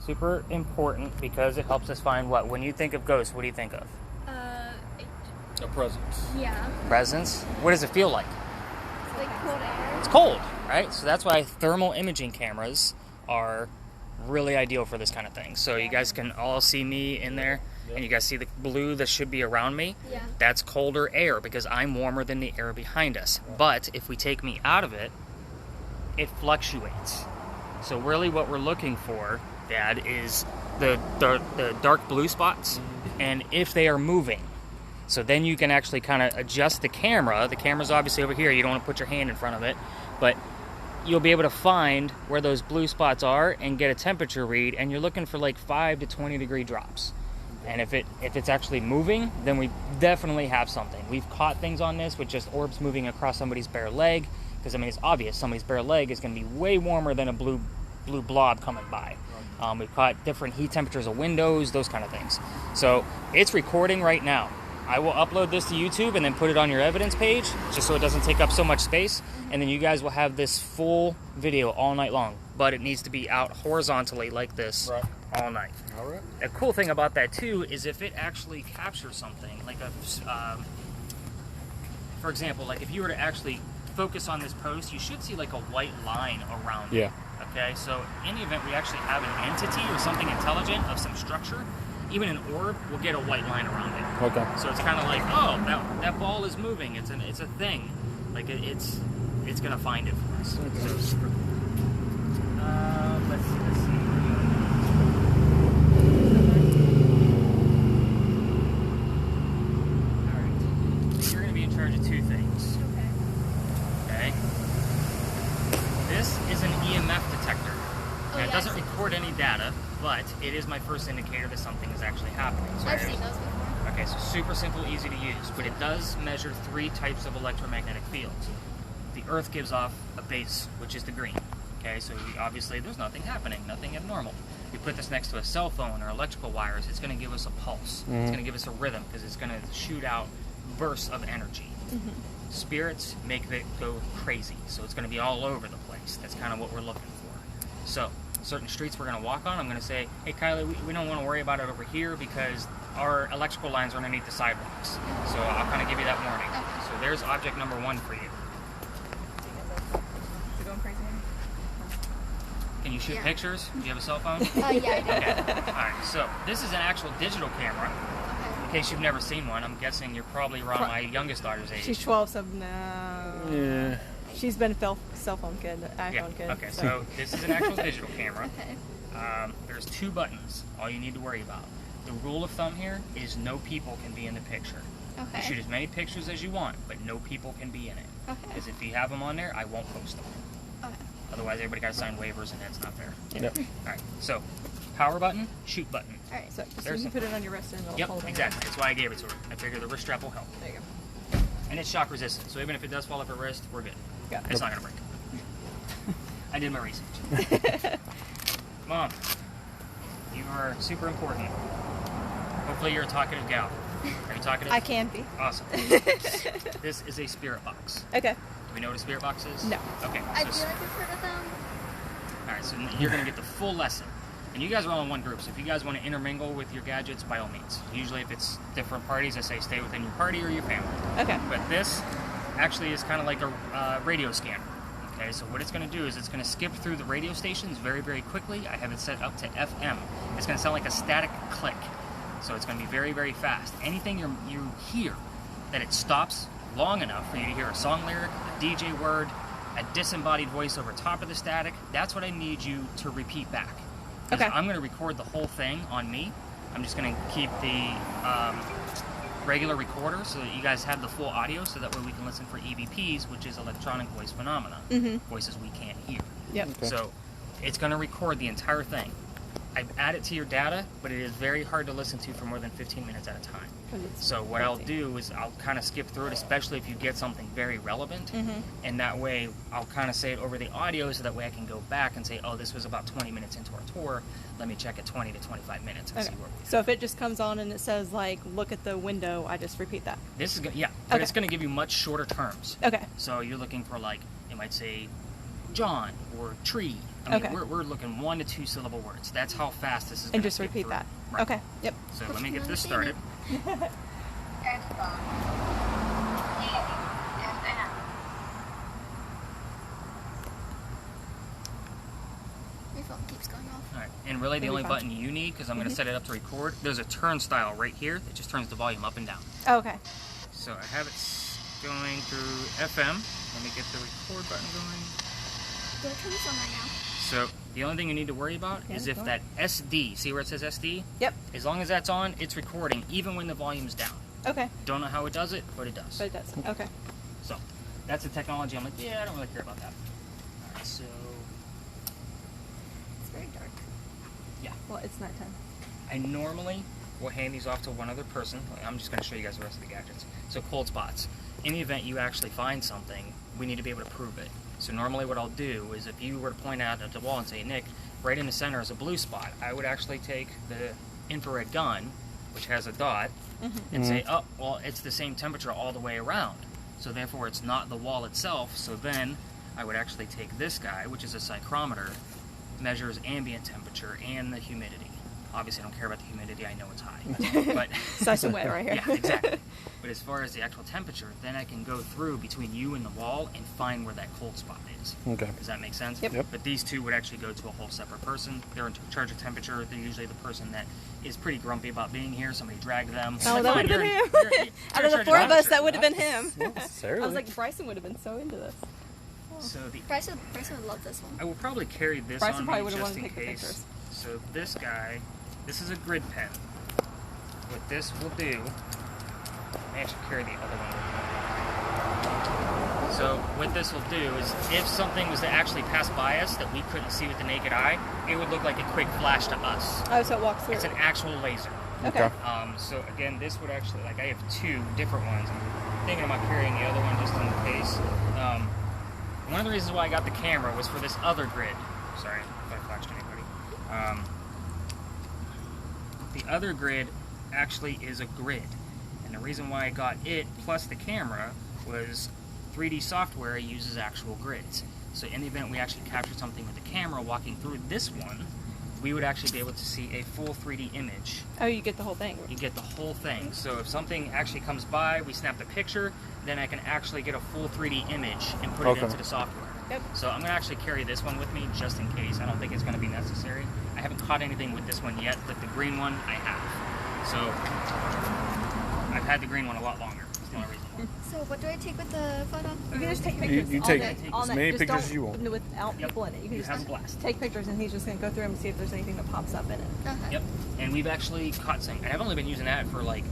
Super important because it helps us find what? When you think of ghosts, what do you think of? A presence. Yeah. Presence? What does it feel like? It's like cold air. It's cold, right? So that's why thermal imaging cameras are really ideal for this kind of thing. So you guys can all see me in there, and you guys see the blue that should be around me? Yeah. That's colder air because I'm warmer than the air behind us. But if we take me out of it, it fluctuates. So really what we're looking for, Dad, is the dark blue spots, and if they are moving. So then you can actually kind of adjust the camera. The camera's obviously over here. You don't want to put your hand in front of it. But you'll be able to find where those blue spots are and get a temperature read. And you're looking for like 5 to 20 degree drops. And if it's actually moving, then we definitely have something. We've caught things on this with just orbs moving across somebody's bare leg. Because, I mean, it's obvious. Somebody's bare leg is going to be way warmer than a blue blob coming by. We've caught different heat temperatures of windows, those kind of things. So it's recording right now. I will upload this to YouTube and then put it on your evidence page, just so it doesn't take up so much space. And then you guys will have this full video all night long. But it needs to be out horizontally like this all night. All right. A cool thing about that, too, is if it actually captures something, like for example, like if you were to actually focus on this post, you should see like a white line around it. Okay, so in the event we actually have an entity or something intelligent of some structure, even an orb will get a white line around it. Okay. So it's kind of like, oh, that ball is moving. It's a thing. Like it's gonna find it for us. Okay. So, let's see. All right. You're gonna be in charge of two things. Okay. This is an EMF detector. Now, it doesn't record any data, but it is my first indicator that something is actually happening. So I've seen those before. Okay, so super simple, easy to use, but it does measure 3 types of electromagnetic fields. The Earth gives off a base, which is the green. Okay, so obviously there's nothing happening, nothing abnormal. We put this next to a cell phone or electrical wires, it's going to give us a pulse. It's going to give us a rhythm because it's going to shoot out bursts of energy. Spirits make it go crazy, so it's going to be all over the place. That's kind of what we're looking for. So certain streets we're going to walk on, I'm going to say, hey Kylie, we don't want to worry about it over here because our electrical lines are underneath the sidewalks. So I'll kind of give you that warning. So there's object number 1 for you. Is it going crazy? Can you shoot pictures? Do you have a cell phone? Yeah, I do. Okay. Alright, so this is an actual digital camera. In case you've never seen one, I'm guessing you're probably around my youngest daughter's age. She's 12, so no. Yeah. She's been a cell phone kid, iPhone kid. Okay, so this is an actual digital camera. Okay. There's 2 buttons, all you need to worry about. The rule of thumb here is no people can be in the picture. Okay. You shoot as many pictures as you want, but no people can be in it. Okay. Because if you have them on there, I won't post them. Okay. Otherwise, everybody got to sign waivers, and that's not fair. Yep. All right, so power button, shoot button. All right, so just There's you put it on your wrist and it'll Yep, hold it. exactly. That's why I gave it to her. I figured the wrist strap will help. There you go. And it's shock resistant, so even if it does fall off her wrist, we're good. Got it. It's not going to break. I did my research. Mom, you are super important. Hopefully you're a talkative gal. Are you talkative? I can be. Awesome. This is a spirit box. Okay. Do we know what a spirit box is? No. Okay. I so- feel like I've heard of them. All right, so you're going to get the full lesson. And you guys are all in one group, so if you guys want to intermingle with your gadgets, by all means. Usually if it's different parties, I say stay within your party or your family. Okay. But this actually is kind of like a radio scanner. Okay, so what it's going to do is it's going to skip through the radio stations very, very quickly. I have it set up to FM. It's going to sound like a static click. So it's going to be very, very fast. Anything you hear that it stops long enough for you to hear a song lyric, a DJ word, a disembodied voice over top of the static, that's what I need you to repeat back. Okay. I'm going to record the whole thing on me. I'm just going to keep the regular recorder so that you guys have the full audio so that way we can listen for EVPs, which is electronic voice phenomena, voices we can't hear. Yep. Okay. So it's going to record the entire thing. I've added to your data, but it is very hard to listen to for more than 15 minutes at a time. So what I'll do is I'll kind of skip through it, especially if you get something very relevant, and that way I'll kind of say it over the audio so that way I can go back and say, oh, this was about 20 minutes into our tour. Let me check at 20 to 25 minutes and see where we are. So if it just comes on and it says, like, look at the window, I just repeat that. This is but it's going to give you much shorter terms. Okay. So you're looking for, like, it might say John or tree I mean, Okay. we're looking 1 to 2 syllable words. That's how fast this is And going to just repeat that. Right. Okay. Yep. So let me get this started. My phone keeps going off. All right. And really the You'll be only fine. button you need, because I'm going to set it up to record, there's a turnstile right here that just turns the volume up and down. Okay. So I have it going through FM. Let me get the record button going. Do I turn this on right now? So the only thing you need to worry about Yeah, is if go that SD, see where it says SD? Yep. As long as that's on, it's recording even when the volume's down. Okay. Don't know how it does it, but it does. But it does. Okay. So that's the technology. I'm like, yeah, I don't really care about that. All right, so It's very dark. Well, it's nighttime. I normally will hand these off to one other person. I'm just going to show you guys the rest of the gadgets. So cold spots. In the event you actually find something, we need to be able to prove it. So normally what I'll do is if you were to point out at the wall and say, Nick, right in the center is a blue spot, I would actually take the infrared gun, which has a dot, and say, oh, well, it's the same temperature all the way around. So therefore it's not the wall itself. So then I would actually take this guy, which is a psychrometer, measures ambient temperature and the humidity. Obviously I don't care about the humidity, I know it's high. But It's nice and wet right here. yeah, exactly. But as far as the actual temperature, then I can go through between you and the wall and find where that cold spot is. Okay. Does that make sense? Yep. But these two would actually go to a whole separate person. They're in charge of temperature. They're usually the person that is pretty grumpy about being here. Somebody dragged them. Oh, Like, that "Fine, would have been you're- him. you're- you're Out in of the charge 4 of us, temperature." that would have been him. Not I necessarily. was like, Bryson would have been so into this. So Bryson would love this one. I will probably carry this Bryson on probably me would've just wanted in to take the case. pictures. So this guy, this is a grid pen. What this will do, I may actually carry the other one. So what this will do is if something was to actually pass by us that we couldn't see with the naked eye, it would look like a quick flash to us. Oh, so it walks through. It's an actual laser. Okay. So again, this would actually, like I have 2 different ones. I'm thinking about carrying the other one just in case. One of the reasons why I got the camera was for this other grid. Sorry if I flashed anybody. The other grid actually is a grid. And the reason why I got it plus the camera was 3D software uses actual grids. So in the event we actually captured something with the camera walking through this one, we would actually be able to see a full 3D image. Oh, you get the whole thing. You get the whole thing. So if something actually comes by, we snap the picture, then I can actually get a full 3D image and put it Okay. into the software. Yep. So I'm going to actually carry this one with me just in case. I don't think it's going to be necessary. I haven't caught anything with this one yet, but the green one I have. So I've had the green one a lot longer. That's the only reason why. So what do I take with the photo? You can just take pictures. You all take night, as all night. many Just pictures don't- as you want. Without Yep. people in it. You can You just have a blast. take pictures, and he's just going to go through them and see if there's anything that pops up in it. Okay. Yep. And we've actually caught some. And I've only been using that for like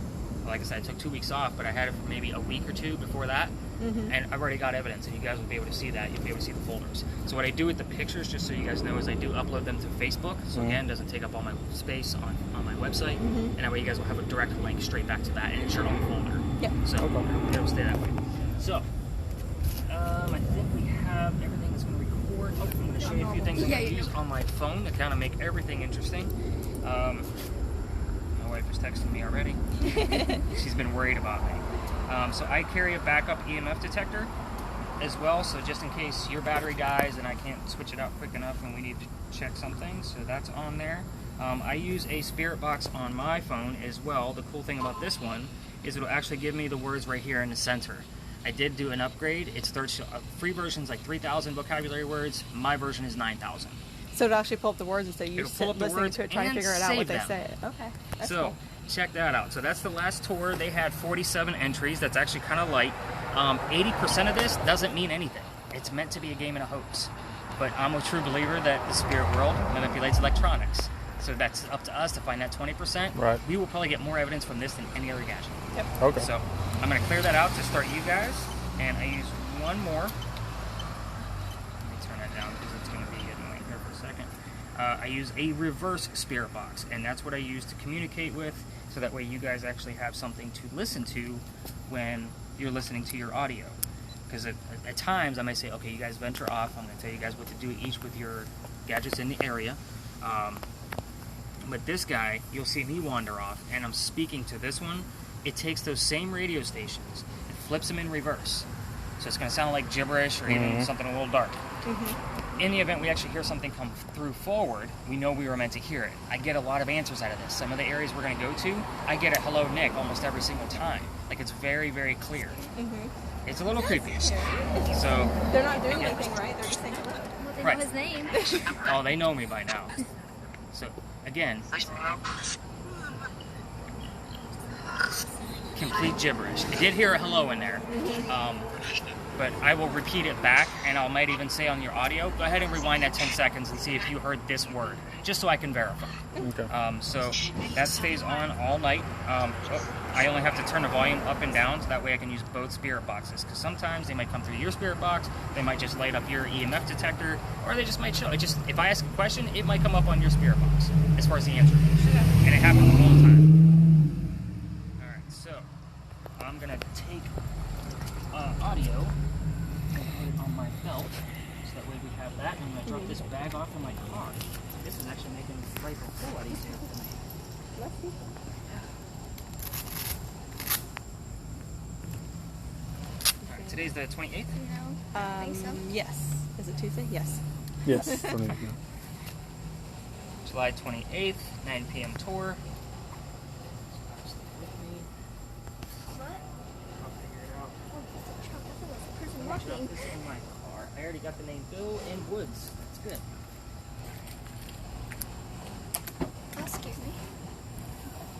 I said, I took 2 weeks off, but I had it for maybe a week or 2 before that. And I've already got evidence, and you guys will be able to see that. You'll be able to see the folders. So what I do with the pictures, just so you guys know, is I do upload them to Facebook. So again, it doesn't take up all my space on my website. And that way you guys will have a direct link straight back to that, and it's your own folder. Yep. So it'll stay that way. So I think we have everything that's going to record. Oh, I'm going to show you a few things I'm going to use on my phone to kind of make everything interesting. My wife is texting me already. She's been worried about me. So I carry a backup EMF detector as well, so just in case your battery dies and I can't switch it out quick enough and we need to check something, so that's on there. I use a spirit box on my phone as well. The cool thing about this one is it'll actually give me the words right here in the center. I did do an upgrade. It's free version's like 3,000 vocabulary words. My version is 9,000. So it'll actually pull up the words and say you're It'll pull up the listening words to it, trying to and figure it out what save they them. say. Okay. That's So cool. check that out. So that's the last tour. They had 47 entries. That's actually kind of light. 80% of this doesn't mean anything. It's meant to be a game and a hoax. But I'm a true believer that the spirit world manipulates electronics. So that's up to us to find that 20%. Right. We will probably get more evidence from this than any other gadget. Yep. Okay. So I'm going to clear that out to start you guys. And I use one more. Let me turn that down because it's going to be annoying here for a second. I use a reverse spirit box, and that's what I use to communicate with, so that way you guys actually have something to listen to when you're listening to your audio. Because at times I may say, okay, you guys venture off. I'm going to tell you guys what to do each with your gadgets in the area. But this guy, you'll see me wander off, and I'm speaking to this one. It takes those same radio stations and flips them in reverse. So it's going to sound like gibberish or even something a little dark. in the event we actually hear something come through forward, we know we were meant to hear it. I get a lot of answers out of this. Some of the areas we're going to go to, I get a hello Nick almost every single time. Like, it's very, very clear. It's a little creepy. So They're not doing anything, right? They're just saying hello. Well, they Right. know his name. oh, they know me by now. So again, complete gibberish. I did hear a hello in there, but I will repeat it back, and I might even say on your audio, go ahead and rewind that 10 seconds and see if you heard this word, just so I can verify. Okay. So that stays on all night. I only have to turn the volume up and down, so that way I can use both spirit boxes, because sometimes they might come through your spirit box, they might just light up your EMF detector, or they just might show. If I ask a question, it might come up on your spirit box, as far as the answer goes. And it happens all the time. Alright, so I'm going to take audio and put it on my belt, so that way we have that, and I'm going to drop this bag off in my car. This is actually making life a whole lot easier for me. Alright, today's the 28th? No. I think so. Yes. Is it Tuesday? Yes. Yes. July 28th, 9 p.m. tour. What? I'll figure it out. Oh, that's a truck. I thought it was a person Watch walking. this in my car. I already got the name Bill and Woods. That's good. That scared me.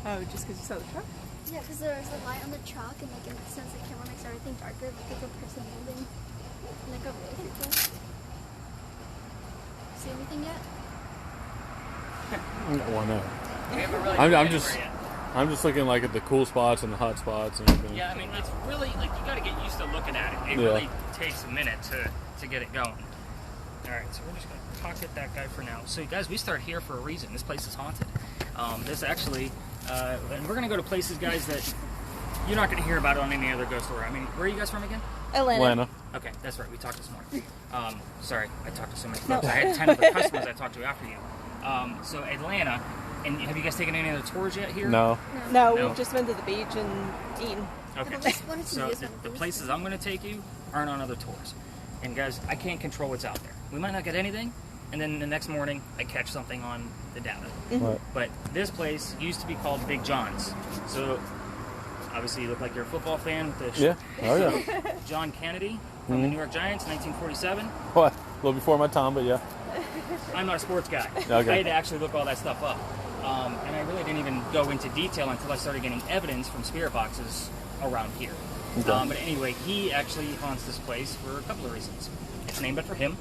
Oh, just because you saw the truck? Yeah, because there's a light on the truck, and like since the camera makes everything darker, like there's a person moving, and like a really people. See anything yet? Why not? We haven't really I'm gone just- anywhere yet. I'm just looking like at the cool spots and the hot spots and everything. Yeah, I mean, it's really, like, you gotta get used to looking at it. It Yeah. really takes a minute to get it going. Alright, so we're just gonna talk at that guy for now. So, guys, we start here for a reason. This place is haunted. This actually, and we're gonna go to places, guys, that you're not gonna hear about on any other ghost story. I mean, where are you guys from again? Atlanta. Okay, that's right. We talked this morning. Sorry, I talked to so many folks. I had 10 other customers I talked to after you. So, Atlanta. And have you guys taken any other tours yet here? No. No, No. we've just been to the beach and eaten. Okay. I've always wanted to So use the, one of the these. places I'm going to take you aren't on other tours. And guys, I can't control what's out there. We might not get anything, and then the next morning I catch something on the data. Right. But this place used to be called Big John's. So obviously you look like you're a football fan with the Yeah. Oh yeah. John Kennedy from the New York Giants, 1947. What? A little before my time, but yeah. I'm not a sports guy. Okay. I had to actually look all that stuff up. And I really didn't even go into detail until I started getting evidence from spirit boxes around here. Okay. But anyway, he actually haunts this place for a couple of reasons. It's named after him.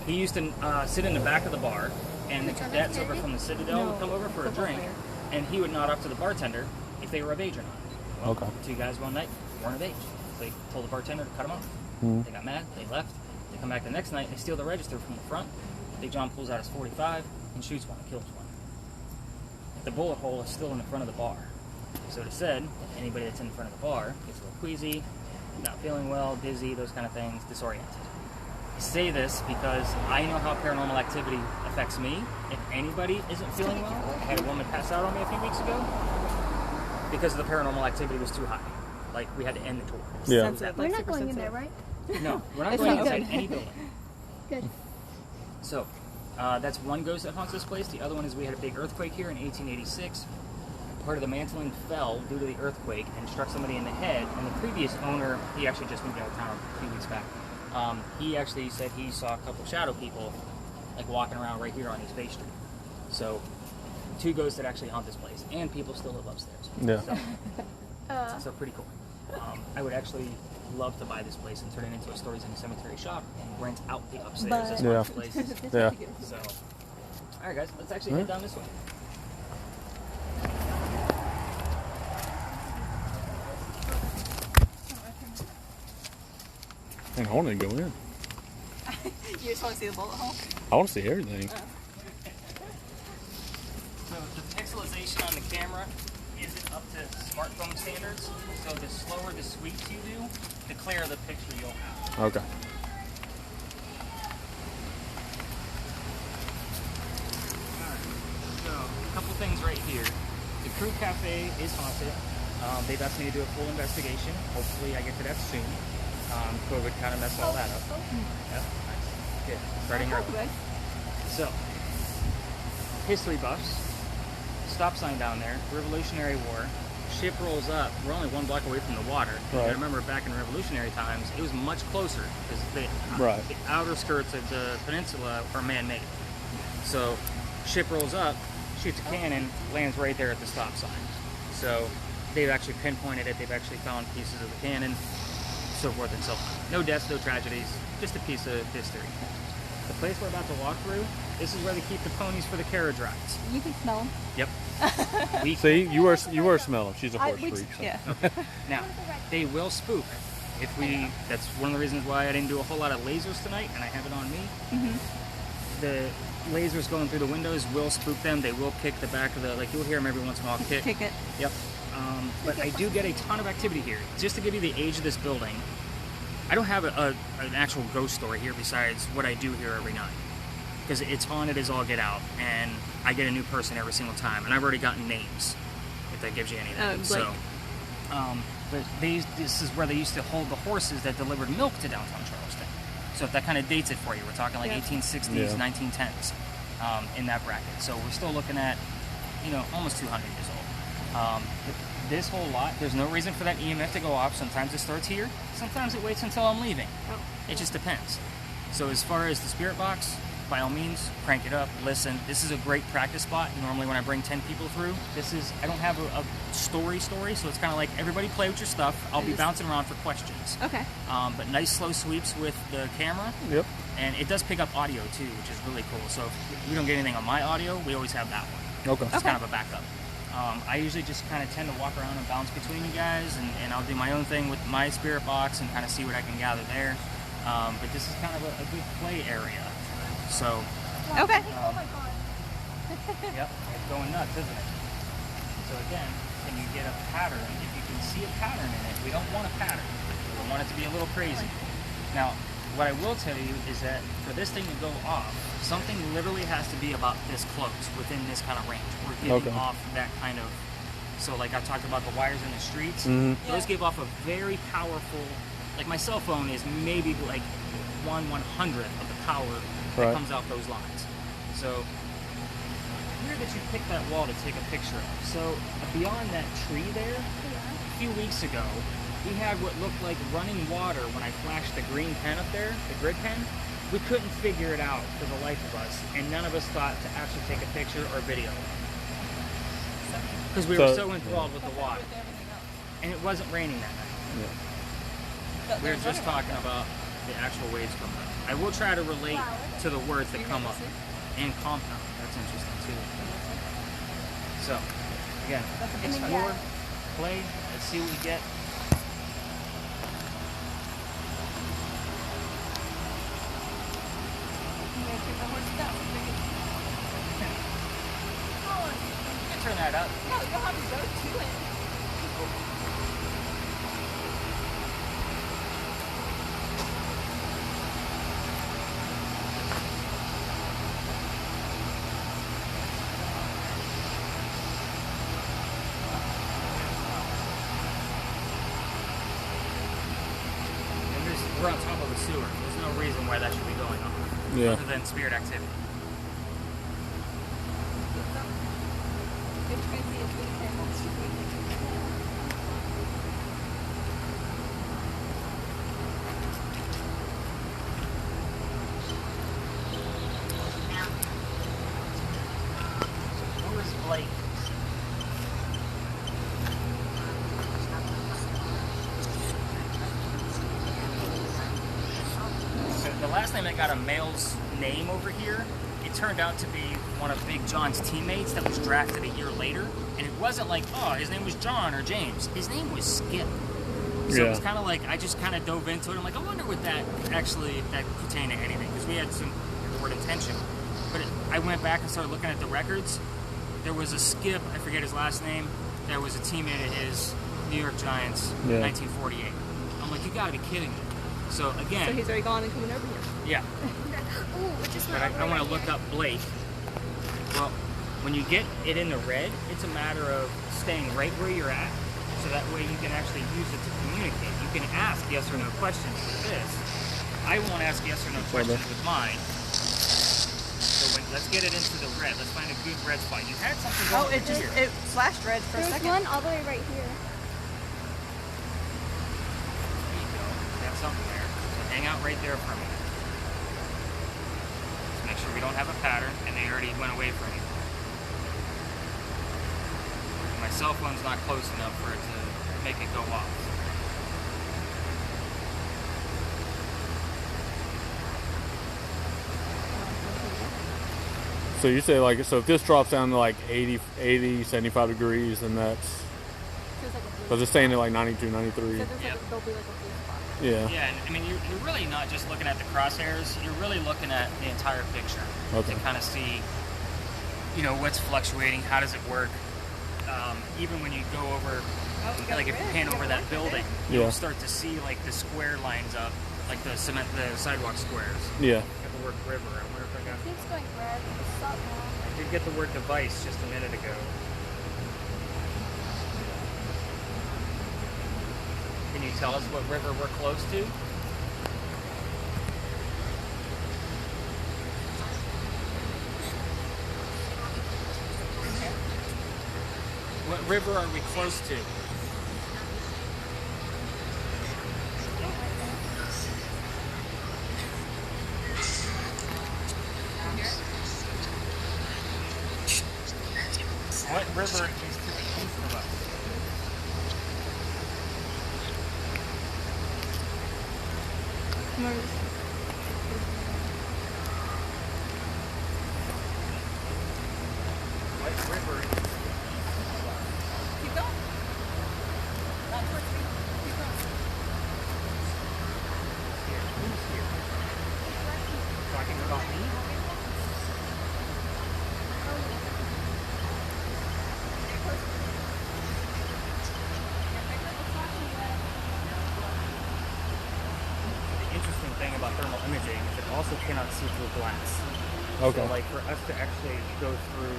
He used to sit in the back of the bar, and the cadets over from the Citadel would come over for a football drink, player. and he would nod off to the bartender if they were of age or not. Well, Okay. two guys one night weren't of age. They told the bartender to cut them off. They got mad, they left. They come back the next night, they steal the register from the front. Big John pulls out his .45 and shoots one, kills one. The bullet hole is still in the front of the bar. So it said, if anybody that's in the front of the bar gets a little queasy, not feeling well, dizzy, those kind of things, disoriented. I say this because I know how paranormal activity affects me. If anybody isn't feeling well, I had a woman pass out on me a few weeks ago because the paranormal activity was too high. Like, we had to end the tour. Yeah. Sensitive, We're like not super going in there, sensitive. right? No, we're not It's going not inside good. any building. Good. So, that's one ghost that haunts this place. The other one is we had a big earthquake here in 1886. Part of the mantling fell due to the earthquake and struck somebody in the head. And the previous owner, he actually just moved out of town a few weeks back. He actually said he saw a couple shadow people like walking around right here on East Bay Street. So, two ghosts that actually haunt this place, and people still live upstairs. Yeah. So pretty cool. I would actually love to buy this place and turn it into a Stories in a Cemetery shop and rent out the upstairs as Yeah. much places. Yeah. So, all right, guys, let's actually head down this way. And I want to go in. You just want to see the bullet hole? I want to see everything. So the pixelization on the camera isn't up to smartphone standards. So the slower the sweeps you do, the clearer the picture you'll have. Okay. So, a couple things right here. The Crew Cafe is haunted. They've asked me to do a full investigation. Hopefully I get to that soon. COVID kind of messed all that up. Yep. Nice. Okay, starting early. Okay. So, history buffs, stop sign down there, Revolutionary War, ship rolls up. We're only 1 block away from the water. Right. I remember back in Revolutionary times, it was much closer because the outer skirts of the peninsula are man-made. So, ship rolls up, shoots a cannon, lands right there at the stop sign. So, they've actually pinpointed it. They've actually found pieces of the cannon, so forth and so on. No deaths, no tragedies, just a piece of history. The place we're about to walk through, this is where they keep the ponies for the carriage rides. You can smell them. Yep. We See, you were smelling. She's a horse freak. So. Yeah. Now, they will spook. If we, that's one of the reasons why I didn't do a whole lot of lasers tonight, and I have it on me. Mm-hmm. The lasers going through the windows will spook them. They will kick the back of the, like you'll hear them every once in a while kick. Kick it. Yep. But I do get a ton of activity here. Just to give you the age of this building, I don't have an actual ghost story here besides what I do here every night. Because it's haunted as all get out, and I get a new person every single time, and I've already gotten names, if that gives you anything. So, but this is where they used to hold the horses that delivered milk to downtown Charleston. So if that kind of dates it for you, we're talking like 1860s, 1910s in that bracket. So we're still looking at, almost 200 years old. This whole lot, there's no reason for that EMF to go off. Sometimes it starts here, sometimes it waits until I'm leaving. It just depends. So as far as the spirit box, by all means, crank it up, listen. This is a great practice spot. Normally when I bring 10 people through, I don't have a story, so it's kind of like everybody play with your stuff. I'll be bouncing around for questions. Okay. But nice slow sweeps with the camera. Yep. And it does pick up audio too, which is really cool. So if we don't get anything on my audio, we always have that one. Okay. It's kind of a backup. I usually just kind of tend to walk around and bounce between you guys, and I'll do my own thing with my spirit box and kind of see what I can gather there. But this is kind of a good play area. So, Okay. Oh my god. yep, it's going nuts, isn't it? So again, can you get a pattern? If you can see a pattern in it, we don't want a pattern. We want it to be a little crazy. Now, what I will tell you is that for this thing to go off, something literally has to be about this close, within this kind of range. We're giving off that kind of, so like I talked about the wires in the streets, those give off a very powerful, like my cell phone is maybe like 1/100th of the power that comes out those lines. So, weird that you picked that wall to take a picture of. So, beyond that tree there, a few weeks ago, we had what looked like running water when I flashed the green pen up there, the grid pen. We couldn't figure it out for the life of us, and none of us thought to actually take a picture or video. Because we were so enthralled with the water. And it wasn't raining that night. Yeah. We were just talking about the actual waves coming up. I will try to relate to the words that come up. And compound. That's interesting too. So, again, explore, play, let's see what we get. Turn that up. No, you don't have to go to it. We're on top of a sewer. There's no reason why that should be going on. Yeah. Other than spirit activity. Who is Blake? The last time I got a male's name over here, it turned out to be one of Big John's teammates that was drafted a year later. And it wasn't like, oh, his name was John or James. His name was Skip. So it was kind of like, I just kind of dove into it. I'm like, I wonder what that actually, if that pertained to anything. Because we had some word intention. But I went back and started looking at the records. There was a Skip, I forget his last name, that was a teammate of his, New York Giants, 1948. I'm like, you gotta be kidding me. So again, So he's already gone and coming over here. yeah. Ooh, it's just But I want to look up Blake. Well, when you get it in the red, it's a matter of staying right where you're at, so that way you can actually use it to communicate. You can ask yes or no questions with this. I won't ask yes or no questions with mine. So let's get it into the red. Let's find a good red spot. You had something going Oh, it just here. it flashed red for a There's second. one all the way right here. There you go. Got something there. So hang out right there for a minute. Just make sure we don't have a pattern, and they already went away from you. My cell phone's not close enough for it to make it go off. So you say like, so if this drops down to like 80, 75 degrees, then that's, Feels like a blue because it's staying at like 92, 93. So there's Yep. there'll be like a blue spot. Yeah. Yeah, and I mean, you're really not just looking at the crosshairs, you're really looking at the entire picture Okay. to kind of see, you know, what's fluctuating, how does it work. Even when you go over, Oh, you got like if you red, pan you over got that white building, Yeah. you'll start to see like the square lines up, like the sidewalk squares. Yeah. Got the word river. I wonder if I got. It keeps going red. Stop now. I did get the word device just a minute ago. Can you tell us what river we're close to? What river are we close to? What river is to the east of us? What river is to the east of us? Keep going. Not towards me. Keep going. Here. Who's here? Talking about me? The interesting thing about thermal imaging is it also cannot see through glass. Okay. So like for us to actually go through,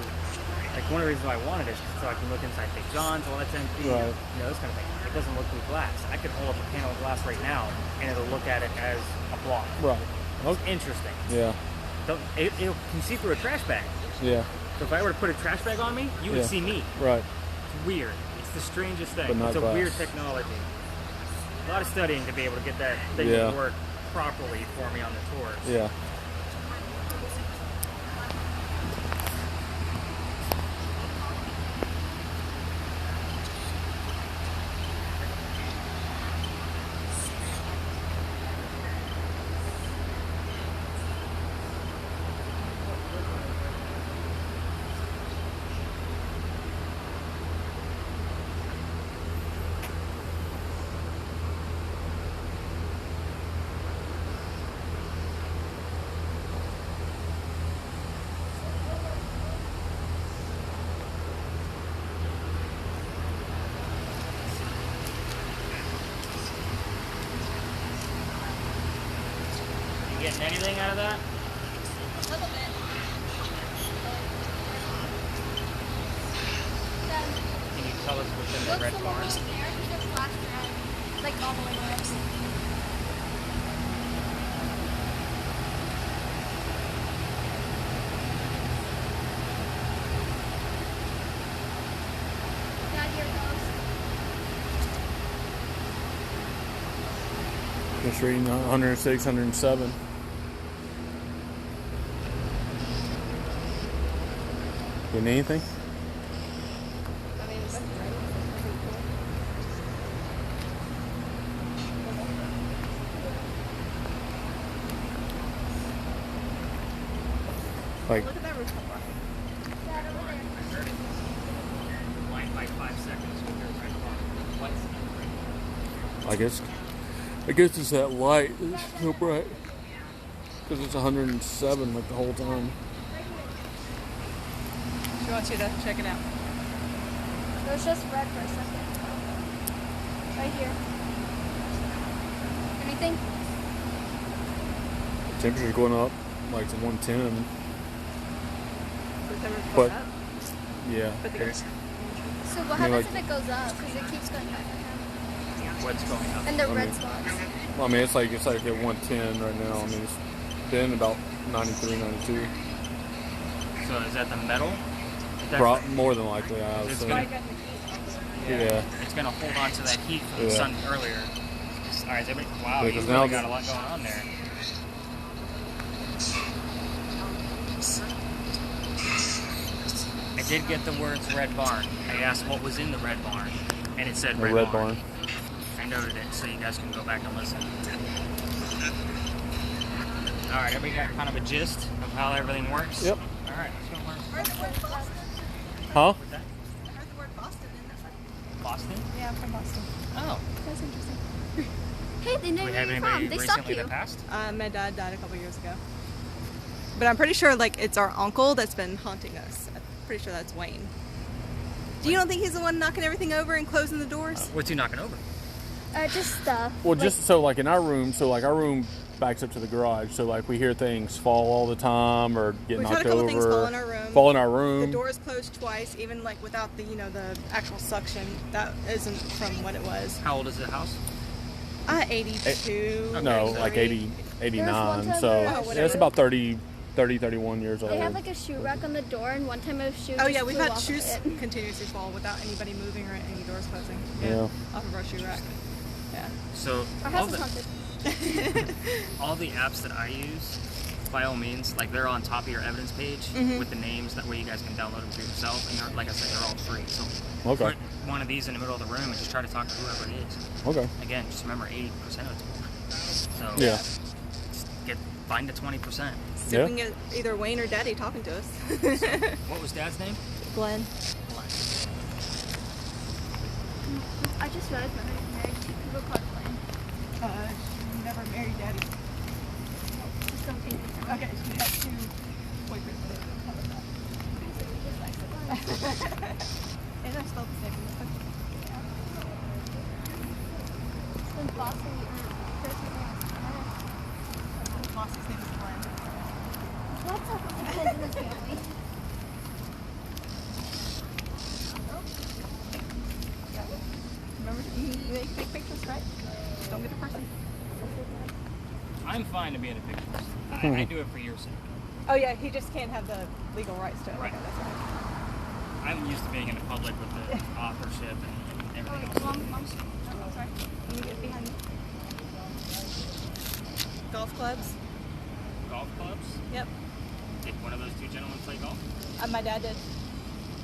like one of the reasons why I wanted it is so I can look inside Big John's, all that's empty, Right. you know, this kind of thing. It doesn't look through glass. I could hold up a panel of glass right now and it'll look at it as a block. Right. It's interesting. Yeah. It can see through a trash bag. Yeah. So if I were to put a trash bag on me, you would Yeah. see me. Right. It's weird. It's the strangest thing. But not It's a glass. weird technology. A lot of studying to be able to get that thing Yeah. to work properly for me on the tours. Yeah. You getting anything out of that? A little bit. Can you tell us what's in the Looks red a little barn? there because it's flash red. Like all the way red. Dad, here it goes. It's reading 106, 107. Getting anything? I mean, that's right. Like, Look at that rooftop bar. Dad, over there. Blind by 5 seconds with your red barn. What's in the red barn? I guess it's that light. It's so bright. Because it's 107 like the whole time. She wants you to check it out. It was just red for a second. Right here. Anything? The temperature's going up like to 110. So it's ever But- up. Yeah. But the So what I mean, happens like- if it goes up? Because it keeps going back and down. what's going up. And the I red mean- spots. Well, I mean, it's like at 110 right now. I mean, it's been about 93, 92. So is that the metal? More than likely, I would It's say. gonna- Yeah. It's going to hold on to that heat from the Yeah. sun earlier. All right, everybody, wow, Yeah, you 'cause really now got the- a lot going on there. I did get the words red barn. I asked what was in the red barn, and it said The red, red barn. barn. I noted it, so you guys can go back and listen. All right, everybody got kind of a gist of how everything works? Yep. All right, let's go learn. Heard the word Boston. Huh? What's that? I heard the word Boston in that. Boston? Yeah, I'm from Boston. Oh. That's interesting. Hey, they know Do we where have you're anybody from. They stalk recently you. that passed? My dad died a couple years ago. But I'm pretty sure like it's our uncle that's been haunting us. I'm pretty sure that's Wayne. Do you don't think he's the one knocking everything over and closing the doors? What's he knocking over? Just stuff. Well, Like, just so like in our room, our room backs up to the garage, so like we hear things fall all the time or get We've knocked had a couple over. things fall in our room. Fall in our room. The door's closed twice, even like without the the actual suction. That isn't from what it was. How old is the house? 82. No, 83. like 80, There was 89. one time So where- Oh, it's whatever. about 30, 31 years old. They have like a shoe rack on the door, and one time a shoe. Oh just yeah, we've flew had off of shoes it. continuously fall without anybody moving or any doors closing. Yeah. Off of our shoe rack. Yeah. So Our all house is the, haunted. all the apps that I use, by all means, like they're on top of your evidence page with the names. That way you guys can download them for yourself. And they're, like I said, they're all free. So Okay. put one of these in the middle of the room and just try to talk to whoever it is. Okay. Again, just remember 80% of it's bullshit. So Yeah. just find the 20%. See if we can get either Wayne or Daddy talking to us. What was Dad's name? Glenn. I just realized my married two people called Glenn. She never married Daddy. Just don't take it. Okay, she had two boyfriends. How about that? And I spelled the same. Then Boston or Boss's name is Glenn. What's up with the kids in this family? Remember, you take pictures, right? Don't get a person. I'm fine to be in a picture. I do it for your sake. Oh yeah, he just can't have the legal rights to it. Right. Okay, that's right. I'm used to being in the public with the authorship and everything else. Oh, sorry. Can you get behind me? Golf clubs. Golf clubs? Yep. Did one of those two gentlemen play golf? My dad did.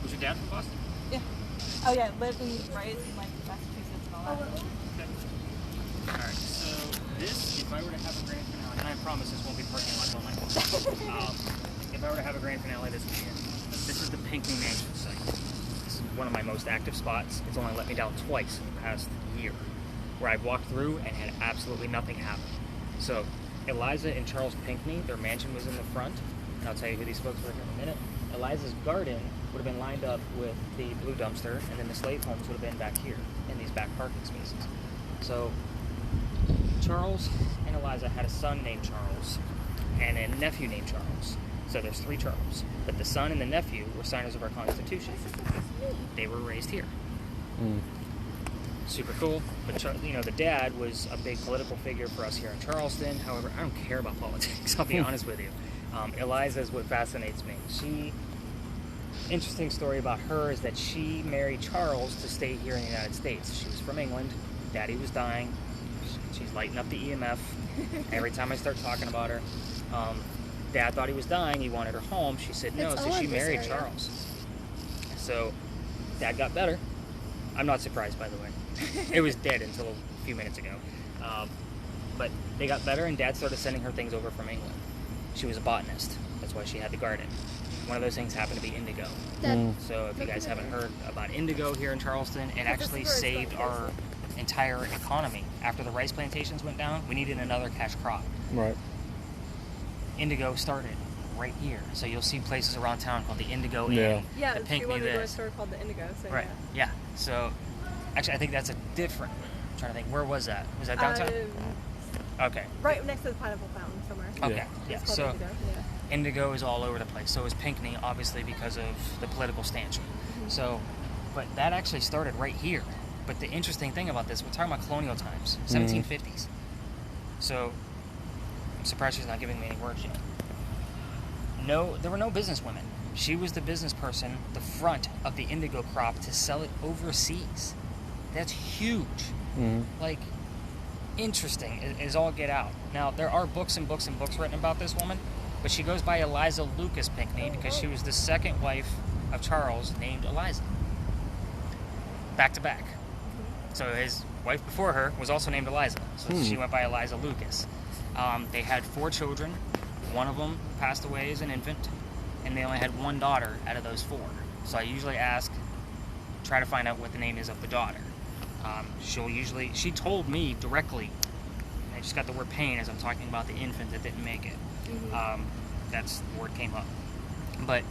Was your dad from Boston? Yeah. Oh yeah, lived and raised in like Massachusetts and all that. Okay. Alright, so this, if I were to have a grand finale, and I promise this won't be parking lot all night. If I were to have a grand finale, this would be it. This is the Pinckney Mansion site. This is one of my most active spots. It's only let me down twice in the past year, where I've walked through and had absolutely nothing happen. So, Eliza and Charles Pinckney, their mansion was in the front, and I'll tell you who these folks were here in a minute. Eliza's garden would have been lined up with the blue dumpster, and then the slave homes would have been back here in these back parking spaces. So, Charles and Eliza had a son named Charles and a nephew named Charles. So there's 3 Charles. But the son and the nephew were signers of our Constitution. They were raised here. Super cool. But the dad was a big political figure for us here in Charleston. However, I don't care about politics, I'll be honest with you. Eliza is what fascinates me. Interesting story about her is that she married Charles to stay here in the United States. She was from England. Daddy was dying. She's lighting up the EMF every time I start talking about her. Dad thought he was dying. He wanted her home. She said no, It's so all she in this married area. Charles. So Dad got better. I'm not surprised, by the way. It was dead until a few minutes ago. But they got better, and Dad started sending her things over from England. She was a botanist. That's why she had the garden. One of those things happened to be indigo. So if you guys haven't heard about indigo here in Charleston, it actually saved our entire economy. After the rice plantations went down, we needed another cash crop. Right. Indigo started right here. So you'll see places around town called the Indigo Yeah. Inn, Yeah, the she Pinckney wanted to go to a this. store called the Indigo. So Right, yeah. So actually, I think that's a different. I'm trying to think, where was that? Was that downtown? Okay. Right next to the pineapple fountain somewhere. Okay, yeah. It's called So Indigo. Yeah. indigo is all over the place. So is Pinckney, obviously because of the political stance. So, but that actually started right here. But the interesting thing about this, we're talking about colonial times, 1750s. So I'm surprised she's not giving me any work yet. No, there were no business women. She was the business person, the front of the indigo crop to sell it overseas. That's huge. Like, interesting is all get out. Now, there are books and books and books written about this woman, but she goes by Eliza Lucas Pinckney because she was the second wife of Charles named Eliza. Back to back. So his wife before her was also named Eliza. So she went by Eliza Lucas. They had 4 children. One of them passed away as an infant, and they only had one daughter out of those 4. So I usually try to find out what the name is of the daughter. She told me directly, I just got the word pain as I'm talking about the infant that didn't make it. That's the word came up. But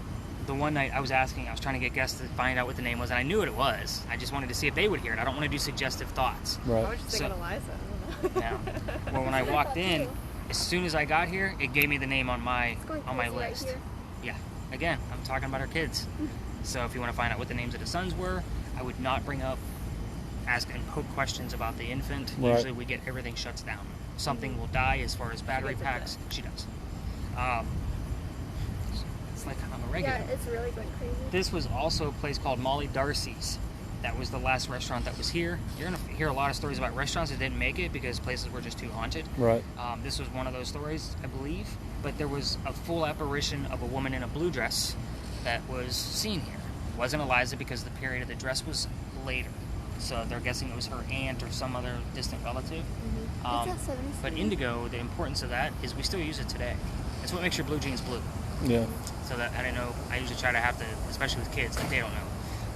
the one night I was trying to get guests to find out what the name was, and I knew what it was. I just wanted to see if they would hear it. I don't want to do suggestive thoughts. I was just thinking Eliza. I don't know. No. Well, when I walked in, as soon as I got here, it gave me the name on my list. Right here. Yeah. Again, I'm talking about our kids. So if you want to find out what the names of the sons were, I would not ask and poke questions about the infant. Right. Usually we get everything shuts down. Something will die as far as battery packs. She does. It's like I'm a regular. Yeah, it's really going crazy. This was also a place called Molly Darcy's. That was the last restaurant that was here. You're going to hear a lot of stories about restaurants that didn't make it because places were just too haunted. Right. This was one of those stories, I believe. But there was a full apparition of a woman in a blue dress that was seen here. It wasn't Eliza because the period of the dress was later. So they're guessing it was her aunt or some other distant relative. But indigo, the importance of that is we still use it today. It's what makes your blue jeans blue. Yeah. So that I didn't know. I usually try to have to, especially with kids, like they don't know.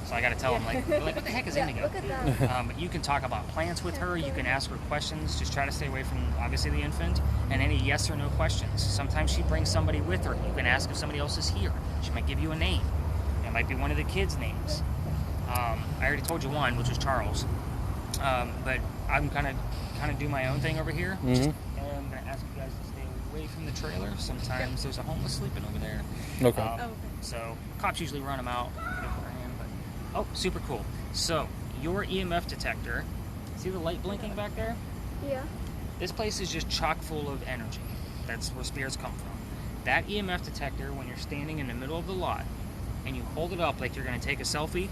So I got to tell them, like what the heck is indigo? Look at that. But you can talk about plants with her. You can ask her questions. Just try to stay away from, obviously, the infant and any yes or no questions. Sometimes she brings somebody with her. You can ask if somebody else is here. She might give you a name. It might be one of the kids' names. I already told you one, which was Charles. But I'm kind of do my own thing over here. And I'm going to ask you guys to stay away from the trailer. Sometimes there's a homeless sleeping over there. Okay. So cops usually run them out. Oh, super cool. So, your EMF detector, see the light blinking back there? Yeah. This place is just chock full of energy. That's where spirits come from. That EMF detector, when you're standing in the middle of the lot and you hold it up like you're going to take a selfie,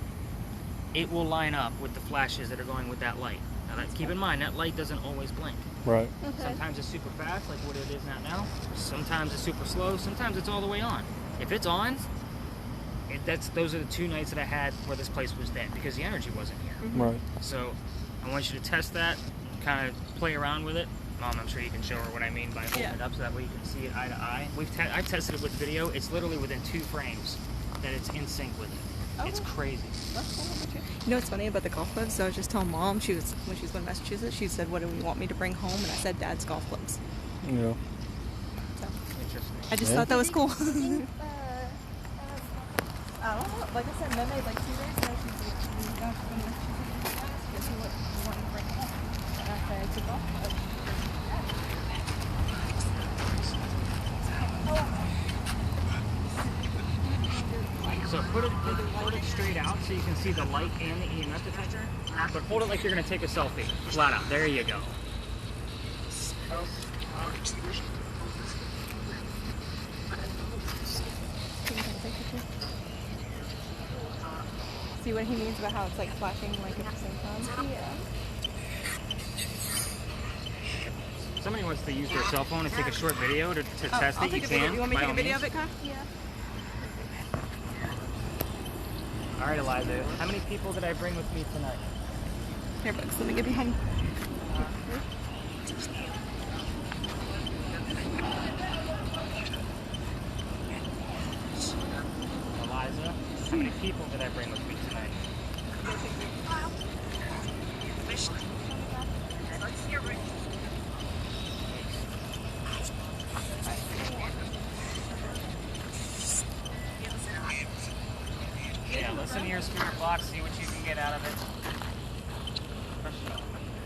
it will line up with the flashes that are going with that light. Now, keep in mind, that light doesn't always blink. Right. Okay. Sometimes it's super fast, like what it is now. Sometimes it's super slow. Sometimes it's all the way on. If it's on, those are the 2 nights that I had where this place was dead because the energy wasn't here. Right. So I want you to test that, kind of play around with it. Mom, I'm sure you can show her what I mean by holding it up so that way you can see it eye to eye. I've tested it with video. It's literally within 2 frames that it's in sync with it. It's crazy. You know what's funny about the golf clubs? So I was just telling Mom, when she was going to Massachusetts, she said, what do we want me to bring home? And I said, Dad's golf clubs. Yeah. So Interesting. I just thought that was cool. I don't know. Like I said, Meme, like 2 days ago, she's like, she's going to Massachusetts. What you want me to bring home? And I said, it's a golf club. So put it straight out so you can see the light and the EMF detector. But hold it like you're going to take a selfie. Flat out. There you go. See what he means about how it's like flashing like at the same time? Yeah. Somebody wants to use their cell phone and take a short video to test I'll it. take a video. You want me to take a video of it, Kyle? Yeah. All right, Eliza. How many people did I bring with me tonight? Here, Bugs, let me get behind. Eliza, how many people did I bring with me tonight? Yeah, listen to your spirit box, see what you can get out of it.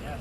Yes.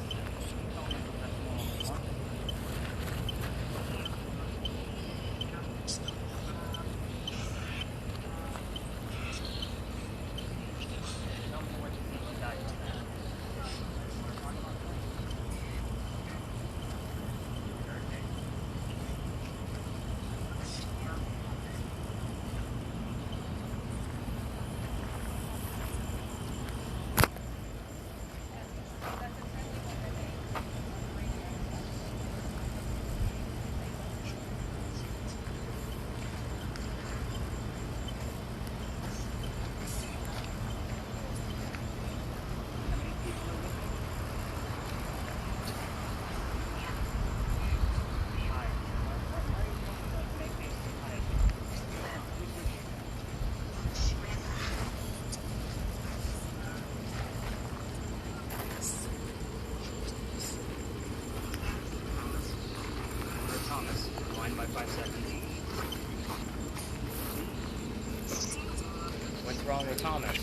What's wrong with Thomas?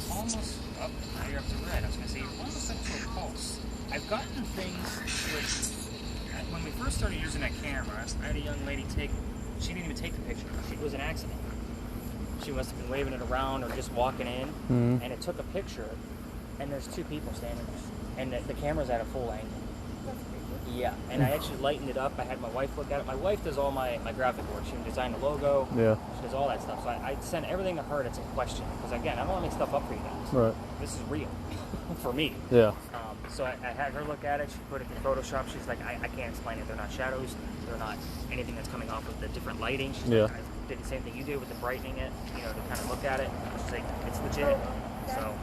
Almost up. Now you're up to red. I was gonna say you're almost up to a pulse. I've gotten things with when we first started using that camera. I had a young lady take. She didn't even take the picture. It was an accident. She must have been waving it around or just walking in, and it took a picture. And there's two people standing there, and the camera's at a full angle. Yeah, and I actually lightened it up. I had my wife look at it. My wife does all my graphic work. She designed the logo. Yeah. She does all that stuff. So I send everything to her that's in question. Because again, I don't want to make stuff up for you guys. Right. This is real for me. Yeah. So I had her look at it. She put it in Photoshop. She's like, I can't explain it. They're not shadows. They're not anything that's coming off of the different lighting. She's like, I did the same thing you did with the brightening it, you know, to kind of look at it. She's like, it's legit. So.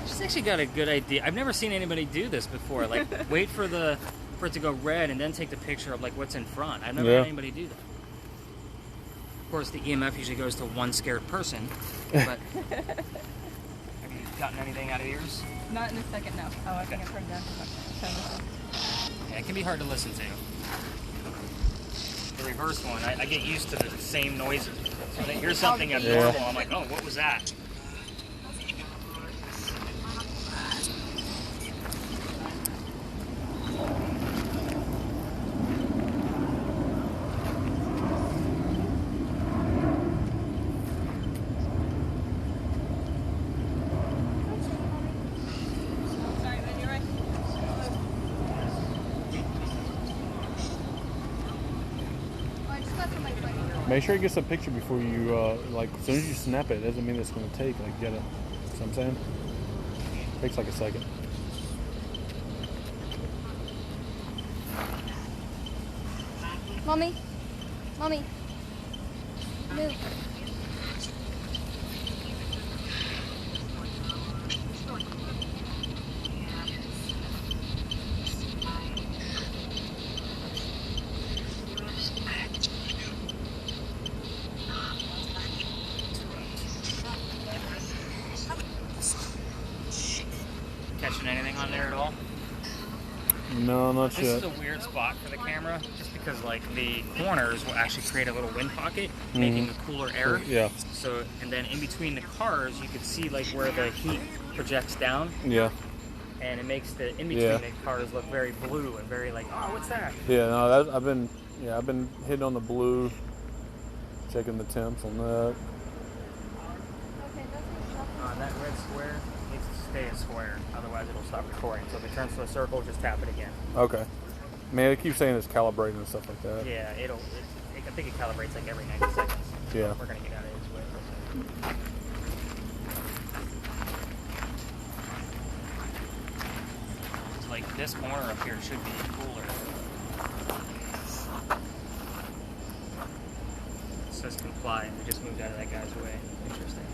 She's actually got a good idea. I've never seen anybody do this before. Like, wait for it to go red and then take the picture of like what's in front. I've never had anybody do that. Of course, the EMF usually goes to one scared person. But have you gotten anything out of yours? Not in a second, no. Oh, I think I turned down. Yeah, it can be hard to listen to. The reverse one, I get used to the same noises. So I hear something abnormal, I'm like, oh, what was that? Make sure you get some picture before you, like, as soon as you snap it, doesn't mean it's going to take, like, you gotta, you know what I'm saying? Takes like a second. Mommy? Mommy? Move. Catching anything on there at all? No, not This yet. is a weird spot for the camera, just because like the corners will actually create a little wind pocket, making the cooler air. Yeah. So, and then in between the cars, you can see like where the heat projects down, Yeah. and it makes the in between the cars look very blue and very like, oh, what's that? Yeah, no, I've been hitting on the blue, checking the temps on that. That red square needs to stay a square, otherwise it'll stop recording. So if it turns to a circle, just tap it again. Okay. Man, it keeps saying it's calibrating and stuff like that. Yeah, I think it calibrates like every 90 seconds. Yeah. We're gonna get out of his way for a second. It's like this corner up here should be cooler. It says comply, and we just moved out of that guy's way. Interesting.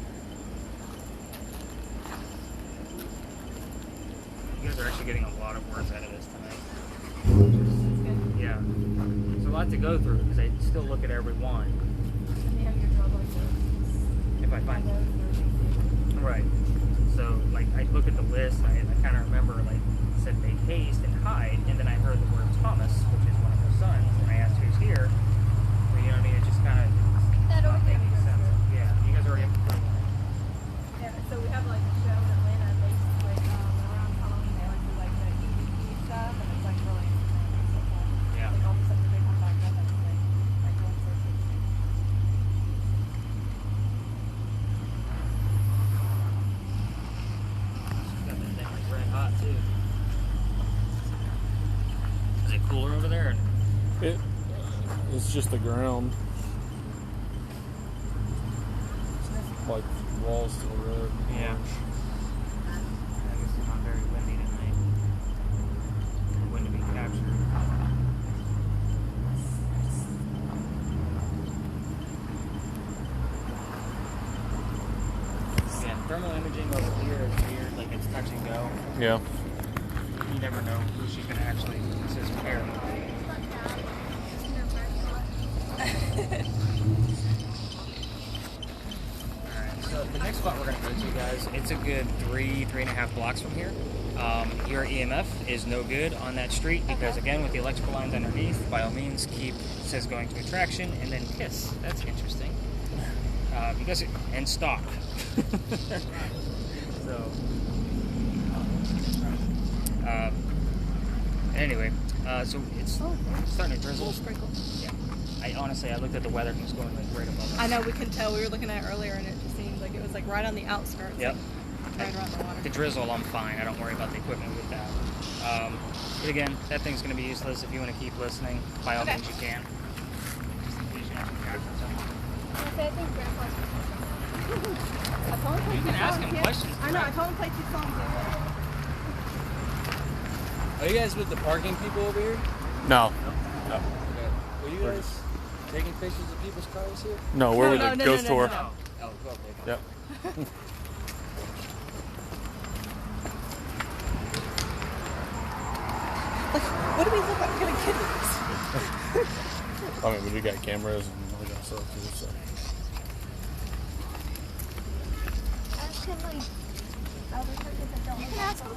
You guys are actually getting a lot of words out of this tonight. Yeah. There's a lot to go through because I still look at every one. If I find it. Right. So, like, I look at the list, I kind of remember, like, it said make haste and hide, and then I heard the word Thomas, which is one of her sons, and I asked who's here. Well, you know what I mean? It just kind of not making sense. Yeah. You guys already have to put it on. Yeah, so we have like a show in Atlanta, basically around Halloween. They always do like the EVP stuff, and it's like really so cool. Yeah. Like all of a sudden they come back up and it's like going so interesting. She's got that thing like red hot too. Is it cooler over there? It's just the ground. Like, walls still red. Yeah. orange. I guess it's not very windy tonight. Wind to be captured. thermal imaging over here is weird. Like it's touch and go. Yeah. You never know who she's gonna actually. This is pair. Alright, so the next spot we're gonna go to, guys, it's a good 3.5 blocks from here. Your EMF is no good on that street because, again, with the electrical lines underneath, by all means, keep, it says going to attraction, and then kiss. That's interesting. Because and stop. So, anyway, so it's starting to drizzle. Sprinkle. Yeah. I looked at the weather and it was going like right above us. I know, we couldn't tell. We were looking at it earlier, and it just seemed like it was like right on the outskirts. Yep. Like, right around the water. The drizzle, I'm fine. I don't worry about the equipment with that. But again, that thing's going to be useless. If you want to keep listening, by all means you can. Just in case you have to capture something. I think Grandpa's. I told him to play You can two ask songs, him yeah. questions. I know, I told him to play 2 songs. Are you guys with the parking people over here? No. Okay. Were you guys taking pictures of people's cars here? No, we're with No, the no, ghost no, tour. no. Oh, okay. Yep. Like, what do we look like? We're gonna kid this. I mean, we got cameras and all that stuff too. So. Ask him like other person that don't. You can ask him.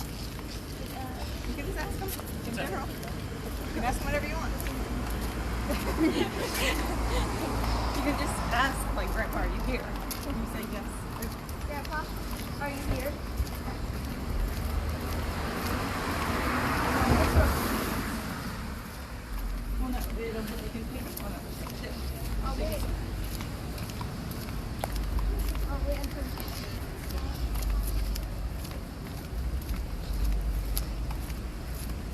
You can just ask him in general. You can ask him whatever you want. You can just ask, like, Grandpa, are you here? And you say yes. Grandpa, are you here? Well, no, they don't really compete with one another. I'll wait. I'll wait until.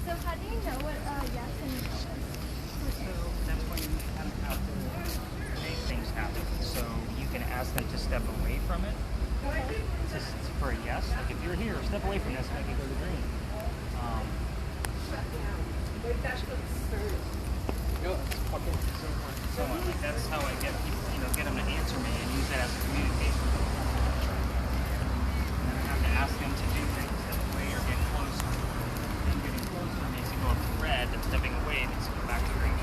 So how do you know what yes and no is? So that's when you kind of have to make things happen. So you can ask them to step away from it. Just for a yes. Like if you're here, step away from this and I can go to green. So like that's how I get people, get them to answer me and use that as a communication. And then I have to ask them to do things, step away or get closer. And getting closer makes it go up to red, and stepping away makes it go back to green.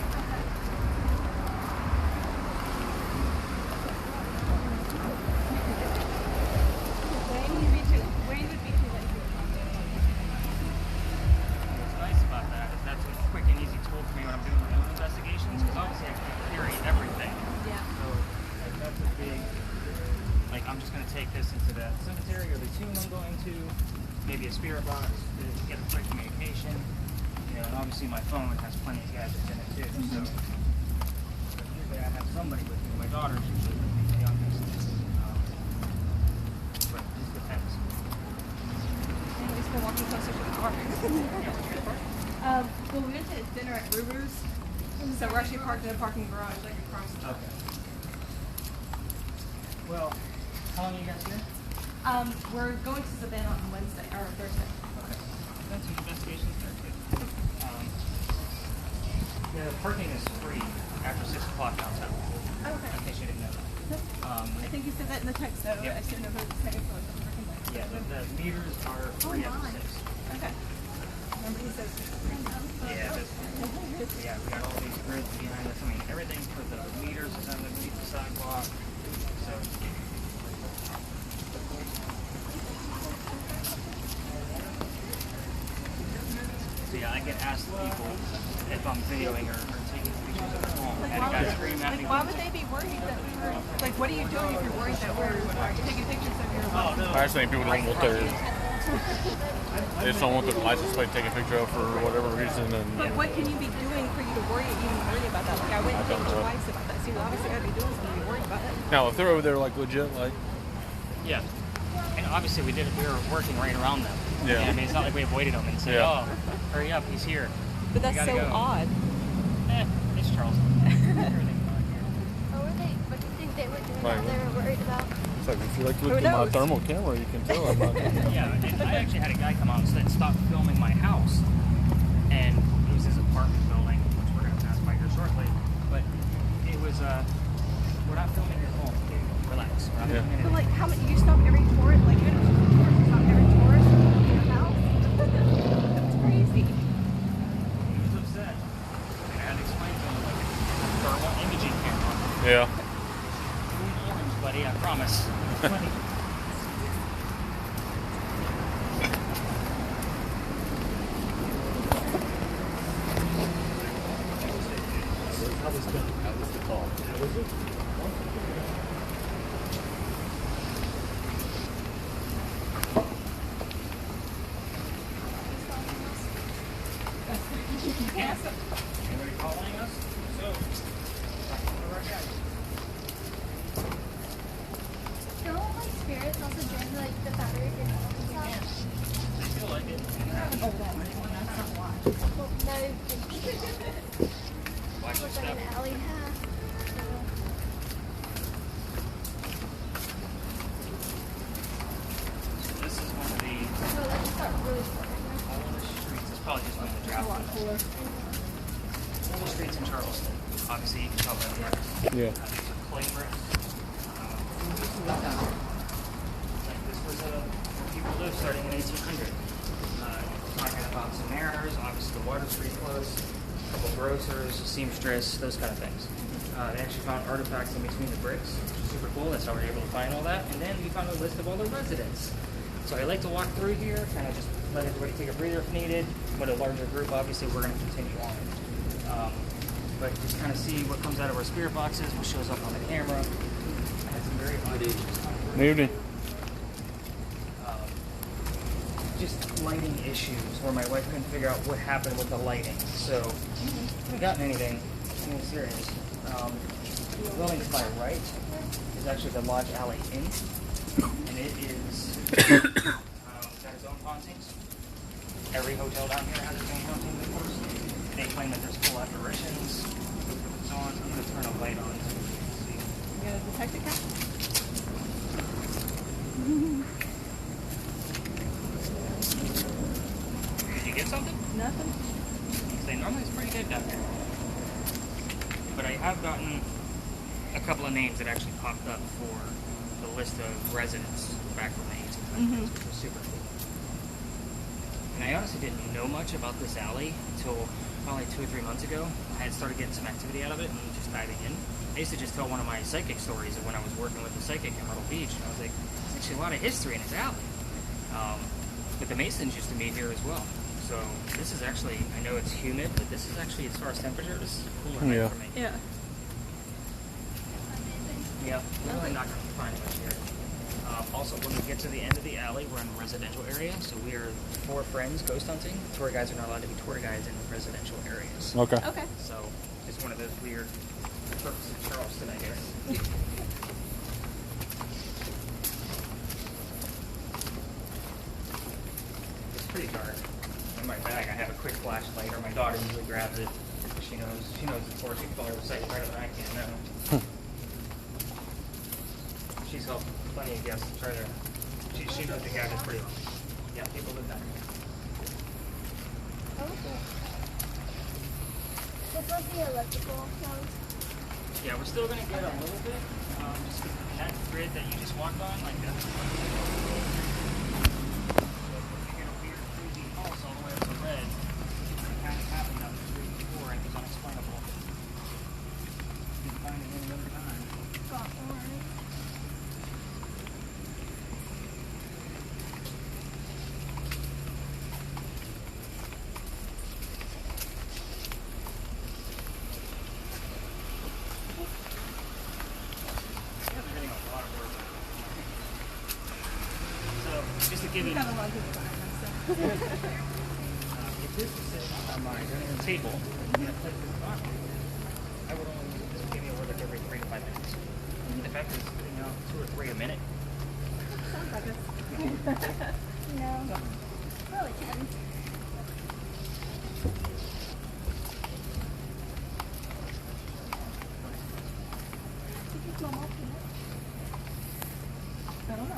Wayne would be too lazy. What's nice about that is that's a quick and easy tool for me when I'm doing my own investigations, because obviously I can query everything. Yeah. So like, that's a big, like I'm just going to take this into the cemetery or the tomb I'm going to, maybe a spirit box to get a quick communication. And obviously my phone has plenty of gadgets in it too. So usually I have somebody with me. My daughter's usually with me, the youngest. But it just depends. At least we're walking closer to the car. Well, we went to dinner at Ruru's, so we're actually parked in a parking garage, like across the Okay. Well, how long are you guys here? We're going to Savannah on Wednesday, or Thursday. Okay. That's some investigations there too. The parking is free after 6 o'clock downtown. Okay. In case you didn't know that. I think you said that in the text, though. Yep. I just didn't know if it was the same for the parking lot. Yeah, the meters are free after 6. Okay. Remember he says Yeah, yeah, we got all these grids behind us. I mean, everything for the meters is underneath the sidewalk. So, yeah, I get asked people if I'm videoing or taking pictures of their home. I had a guy scream at me. Like, why would they be worried that we were, like, what are you doing if you're worried that we're taking pictures of your Oh, no. I just think people don't want their. They just don't want their license plate taken a picture of for whatever reason, and But what can you be doing for you to even worry about that? Like, I wouldn't think twice about that. So you obviously got to be doing something to worry about it. now if they're over there like legit, like Yeah. And obviously we were working right around them. Yeah. I mean, it's not like we avoided them and said, Yeah. oh, hurry up, he's here. But that's We so gotta go. odd. It's Charleston. Everything's fine here. What were they? What do you think they were doing Like- that they were worried about? it's like if you like Who look at my knows? thermal camera, you can tell I'm not. Yeah, and I actually had a guy come out and said, stop filming my house. And it was his apartment building, which we're going to pass by here shortly. But it was, we're not filming your home. Relax. We're not Yeah. filming But it. like, how many? You stop every tour, like even buddy. I promise. Anybody following us? So, Don't like spirits also drain like the battery of your phone and stuff? I feel like it. Well, no, it Watch your looks like step. an alley half. This is one of the So let's start really quick. oldest streets. It's probably just one of the draft. Oldest streets in Charleston. Obviously, you can tell by the bricks. Yeah. These are clay bricks. Like this was where people lived starting in 1800. Talking about some mariners, obviously the water street close, a couple grocers, a seamstress, those kind of things. They actually found artifacts in between the bricks, which is super cool. That's how we were able to find all that. And then we found a list of all the residents. So I like to walk through here, kind of just let everybody take a breather if needed. With a larger group, obviously, we're going to continue on. But just kind of see what comes out of our spirit boxes, what shows up on the camera. I had some very odd Good evening. just lighting issues where my wife couldn't figure out what happened with the lighting. So, haven't gotten anything serious. The building to my right is actually the Lodge Alley Inn, and it is got its own hauntings. Every hotel down here has its own hauntings, of course. They claim that there's full apparitions. So on. I'm going to turn a light on so we can see. You got a detective cap? Did you get something? Nothing. They normally it's pretty good down here. But I have gotten a couple of names that actually popped up for the list of residents back from the 1800s, which was super cool. And I honestly didn't know much about this alley until probably 2 or 3 months ago. I had started getting some activity out of it and just diving in. I used to just tell one of my psychic stories of when I was working with the psychic in Myrtle Beach, and I was like, there's actually a lot of history in this alley. But the Masons used to meet here as well. So this is actually, I know it's humid, but this is actually, as far as temperature, this is a cooler night for me. Yeah. Yeah, we're really not going to find much here. Also, when we get to the end of the alley, we're in a residential area, so we are 4 friends ghost hunting. Tour guides are not allowed to be tour guides in residential areas. Okay. Okay. So it's one of those weird perks of Charleston, I guess. It's pretty dark. In my bag, I have a quick flashlight, or my daughter usually grabs it. She knows the course. She can follow the site better than I can now. She's helped plenty of guests try to. She knows the gadgets pretty well. Yeah, people live down here. Okay. This was the electrical house. Yeah, we're still gonna get a little bit. Just that grid that you just walked on, like that. So if you get a weird, crazy pulse all the way up to red, it kind of happened on the street before and it was unexplainable. You can find it any other time. Got one. Yeah, they're getting a lot of work. So, just to give you. Kind of like it. If this was sitting on my dining room table in a place that's not, I would only use this to give me a word like every 3 to 5 minutes. The fact that it's spitting out 2 or 3 a minute, Sounds like it. No. Really can. Mama peanut. I don't know.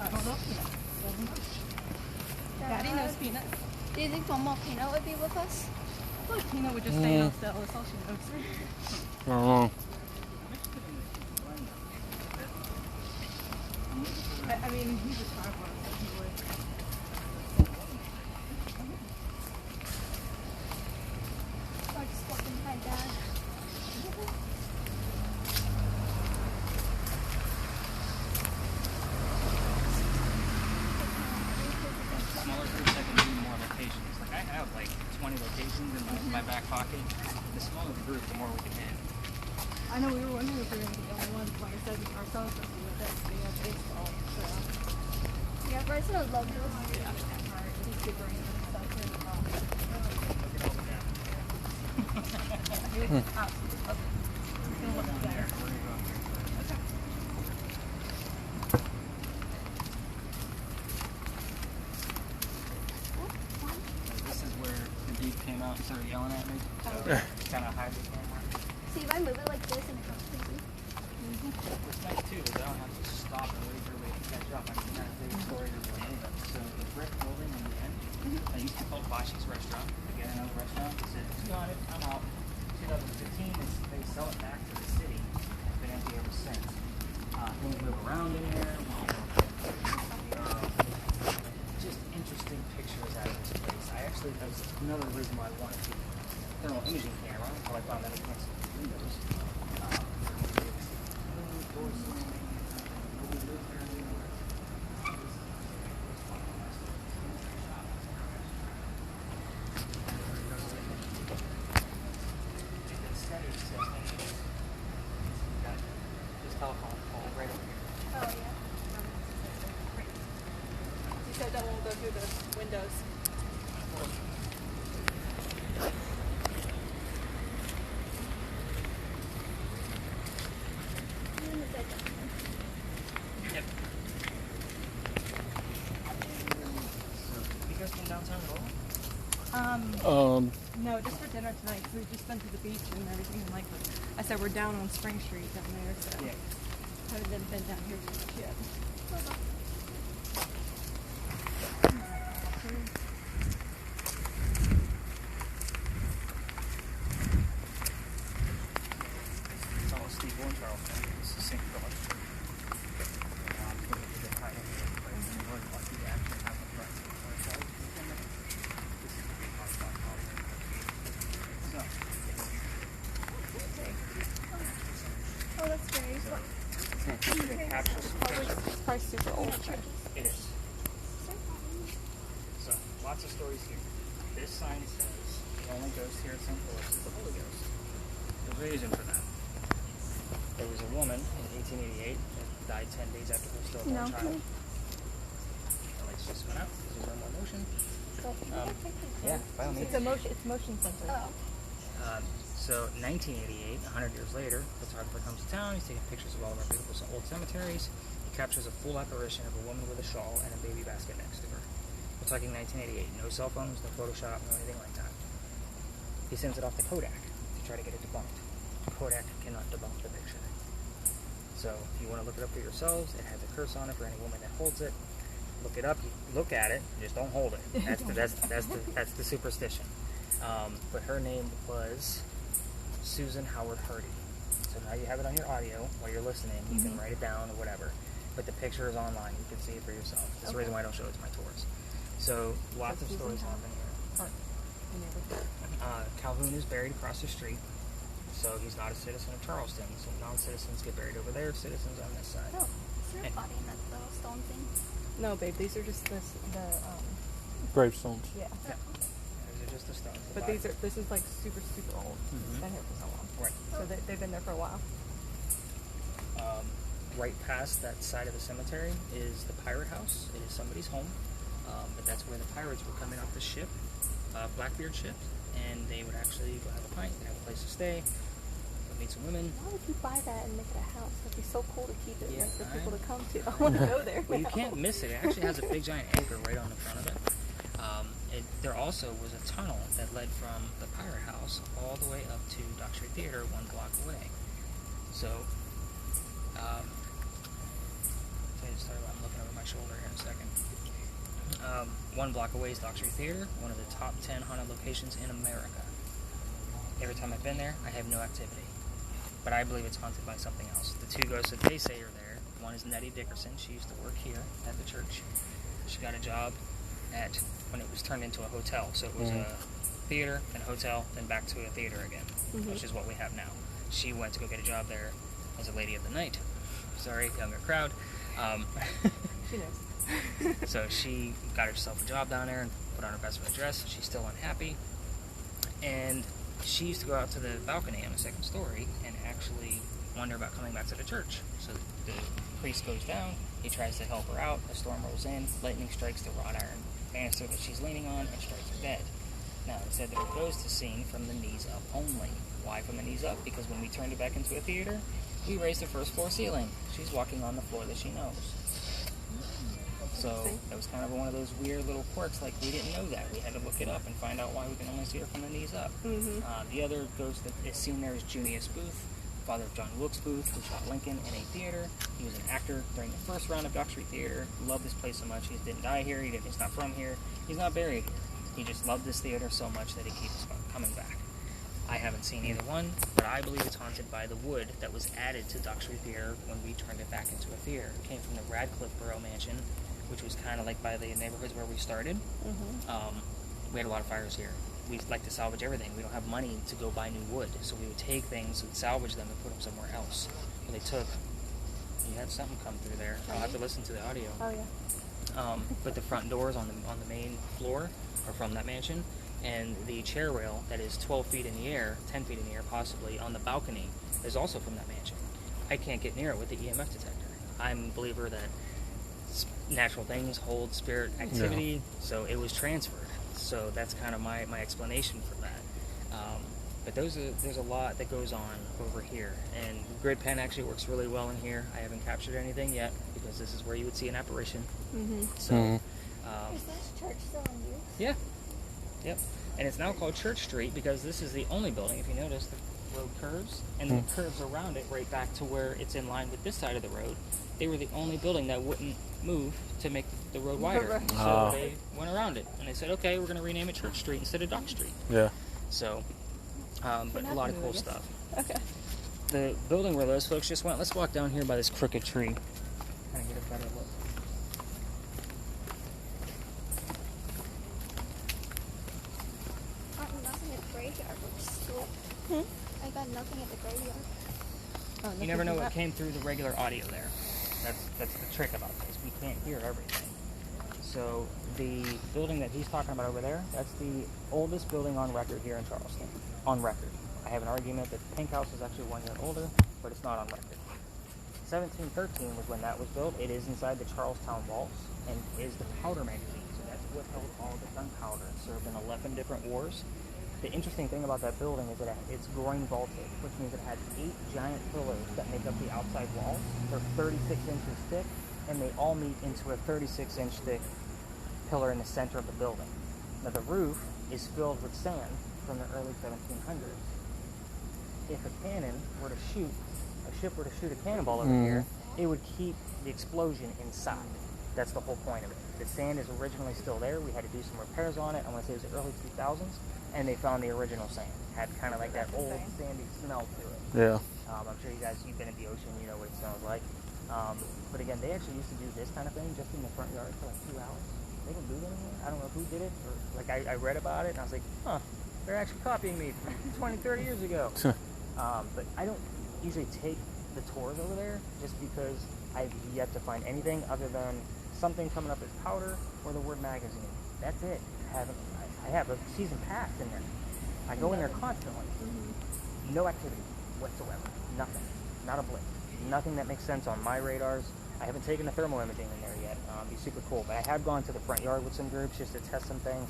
Daddy knows Peanut. Do you think Mama Peanut would be with us? I feel like Peanut would just stay out still. That's all she knows. I don't know. I mean, he's a child one, so he would. Or just walking behind Dad? 20 locations in my back pocket. The smaller the group, the more we can hit. I know we were wondering if we were going to be the only ones. Like I said, our son's supposed to be with us. We have baseball. So, Yeah, Bryson would love this. he's super into stuff. He would absolutely love it. He's going to look better. This is where the dude came out and started yelling at me. So kind of hide the camera. See, if I move it like this and it comes to me. What's nice too is I don't have to stop and wait for everybody to catch up. I can kind of tell you stories of anyway. So the brick building in the end, I used to call Bashi's restaurant. Again, another restaurant. They said, "You got it, I'm out." 2015, they sell it back to the city. It's been empty ever since. Things move around in there. Just interesting pictures out of this place. That was another reason why I wanted to thermal imaging camera until I found that it can't see the windows. This telephone pole right over here. Oh, yeah. You said that won't go through the windows. Yep. So, you guys been downtown at all? No, just for dinner tonight. So we've just been to the beach and everything. And like I said, we're down on Spring Street down there, so Yeah. haven't been down here too much yet. It's all Steve and Charleston. It's the same color. Really lucky to actually have the front seat for ourselves. This is a big hot spot color. So, Oh, that's great. it captures It's probably super old. It is. So, lots of stories here. This sign says the only ghost here at St. Louis is the Holy Ghost. There's a reason for that. There was a woman in 1888 that died 10 days after her stillborn child. The lights just went out. There's no more motion. Yeah, by all means. It's motion sensor. Oh. So 1988, 100 years later, a photographer comes to town. He's taking pictures of all of our beautiful old cemeteries. He captures a full apparition of a woman with a shawl and a baby basket next to her. We're talking 1988. No cell phones, no Photoshop, no anything like that. He sends it off to Kodak to try to get it debunked. Kodak cannot debunk the picture. So if you want to look it up for yourselves, it has a curse on it for any woman that holds it. Look it up. You look at it. Just don't hold it. That's the superstition. But her name was Susan Howard Hardy. So now you have it on your audio while you're listening. You can write it down or whatever. But the picture is online. You can see it for yourself. That's the reason why I don't show it to my tours. So lots of stories happen here. Calhoun is buried across the street. So he's not a citizen of Charleston. So non-citizens get buried over there. Citizens on this side. Oh, is there a body in that little stone thing? No, babe, these are just the Gravestones. yeah. These are just the stones. But this is like super old. It's been here for so long. Right. So they've been there for a while. Right past that side of the cemetery is the pirate house. It is somebody's home, but that's where the pirates would come in off the ship, Blackbeard ship, and they would actually go have a pint, they have a place to stay, go meet some women. Why would you buy that and make it a house? That'd be so cool to keep it, Yeah, like for right? people to come to. I want to go there. Well, you can't miss it. It actually has a big giant anchor right on the front of it. There also was a tunnel that led from the pirate house all the way up to Dock Street Theater 1 block away. So, I'm looking over my shoulder here in a second. 1 block away is Dock Street Theater, one of the top 10 haunted locations in America. Every time I've been there, I have no activity. But I believe it's haunted by something else. The 2 ghosts that they say are there, one is Nettie Dickerson. She used to work here at the church. She got a job when it was turned into a hotel. So it was a theater, then a hotel, then back to a theater again, which is what we have now. She went to go get a job there as a lady of the night. Sorry, younger crowd. She knows. So she got herself a job down there and put on her best friend dress. She's still unhappy. And she used to go out to the balcony on the second story and actually wonder about coming back to the church. So the priest goes down, he tries to help her out, a storm rolls in, lightning strikes the wrought iron banister that she's leaning on and strikes her dead. Now, it said that it goes to scene from the knees up only. Why from the knees up? Because when we turned it back into a theater, we raised the first floor ceiling. She's walking on the floor that she knows. So that was kind of one of those weird little quirks, like we didn't know that. We had to look it up and find out why we can only see her from the knees up. The other ghost that is seen there is Junius Booth, father of John Wilkes Booth, who shot Lincoln in a theater. He was an actor during the first round of Dock Street Theater. Loved this place so much. He didn't die here. He's not from here. He's not buried here. He just loved this theater so much that he keeps coming back. I haven't seen either one, but I believe it's haunted by the wood that was added to Dock Street Theater when we turned it back into a theater. It came from the Radcliffe Borough Mansion, which was kind of like by the neighborhoods where we started. We had a lot of fires here. We like to salvage everything. We don't have money to go buy new wood, so we would take things, we'd salvage them, and put them somewhere else. But they took. You had something come through there. I'll have to listen to the audio. Oh yeah. But the front doors on the main floor are from that mansion, and the chair rail that is 12 feet in the air, 10 feet in the air possibly, on the balcony is also from that mansion. I can't get near it with the EMF detector. I'm a believer that natural things hold spirit activity, so it was transferred. So that's kind of my explanation for that. But there's a lot that goes on over here, and grid pen actually works really well in here. I haven't captured anything yet because this is where you would see an apparition. So, Is this church still in use? yeah, yep. And it's now called Church Street because this is the only building. If you notice, the road curves, and then it curves around it right back to where it's in line with this side of the road. They were the only building that wouldn't move to make the road wider. So they went around it, and they said, okay, we're going to rename it Church Street instead of Dock Street. Yeah. So, but a lot of cool stuff. Okay. The building where those folks just went, let's walk down here by this crooked tree. Kind of get a better look. Nothing at the graveyard, which is cool. I got nothing at the graveyard. You never know what came through the regular audio there. That's the trick about this. We can't hear everything. So the building that he's talking about over there, that's the oldest building on record here in Charleston. On record. I have an argument that the Pink House is actually 1 year older, but it's not on record. 1713 was when that was built. It is inside the Charlestown vaults and is the powder magazine. So that's what held all the gunpowder. It served in 11 different wars. The interesting thing about that building is that it's groin vaulted, which means it has 8 giant pillars that make up the outside walls. They're 36 inches thick, and they all meet into a 36-inch thick pillar in the center of the building. Now the roof is filled with sand from the early 1700s. If a cannon were to shoot, a ship were to shoot a cannonball over here, it would keep the explosion inside. That's the whole point of it. The sand is originally still there. We had to do some repairs on it. I want to say it was the early 2000s. And they found the original sand. Had kind of like that old sandy smell to it. Yeah. I'm sure you guys, you've been in the ocean, you know what it smells like. But again, they actually used to do this kind of thing just in the front yard for like 2 hours. They don't do it anymore. I don't know who did it. Or like I read about it and I was like, huh, they're actually copying me from 20, 30 years ago. But I don't usually take the tours over there just because I've yet to find anything other than something coming up as powder or the word magazine. That's it. I have a season pass in there. I go in there constantly. No activity whatsoever. Nothing. Not a blip. Nothing that makes sense on my radars. I haven't taken the thermal imaging in there yet. It'd be super cool. But I have gone to the front yard with some groups just to test some things.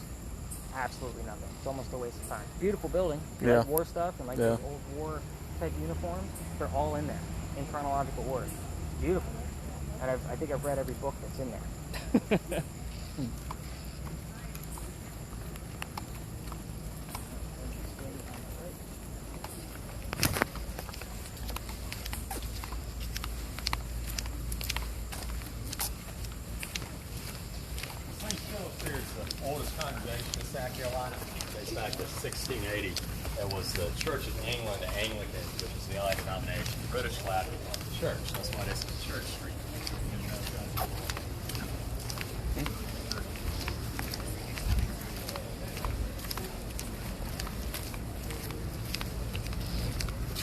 Absolutely nothing. It's almost a waste of time. Beautiful building. If you like war stuff and like those old war type uniforms, they're all in there in chronological order. Beautiful. And I think I've read every book that's in there. The oldest congregation in South Carolina dates back to 1680. It was the Church of England, the Anglican, which is the only denomination, the British flag of the church. That's why this is Church Street.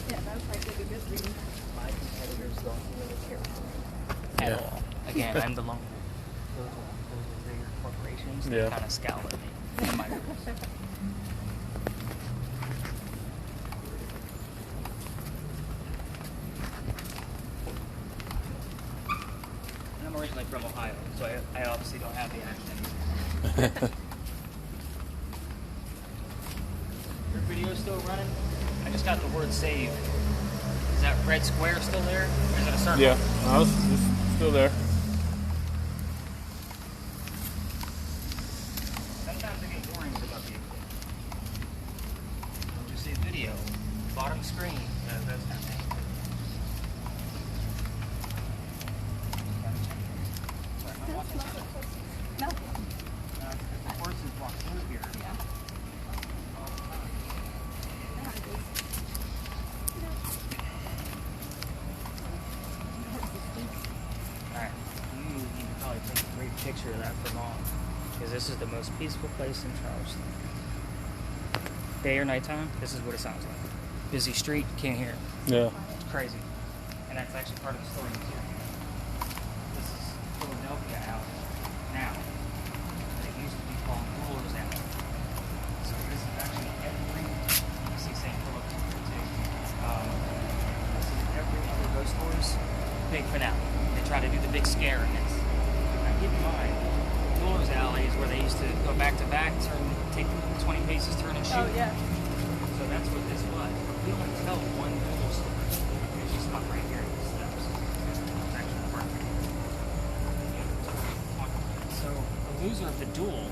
Yeah, that was like a good reading. My competitors don't really care at all. Again, I'm the lone. Those are bigger corporations. They kind of scowl at me. In my rules. I'm originally from Ohio, so I obviously don't have the accent. Your video still running? I just got the word save. Is that red square still there? Or is it a circle? Yeah, no, it's still there. Sometimes I get boring about people. I'll just say video. Bottom screen. That's kind of thing. Sorry, am I walking through? No. The horses walk through here. Yeah. Alright, you can probably take a great picture of that for mom. Because this is the most peaceful place in Charleston. Day or nighttime, this is what it sounds like. Busy street, can't hear it. Yeah. It's crazy. And that's actually part of the story too. This is Philadelphia Alley now. But it used to be called Ruler's Alley. So this is actually every, you see St. Philip here too. This is every other ghost stories, big finale. They try to do the big scare in this. Now keep in mind, Ruler's Alley is where they used to go back to back, take 20 paces, turn and shoot. Oh yeah. So that's what this was. We only tell one duel story. She's stuck right here in the steps. It's actually perfect. So the loser of the duel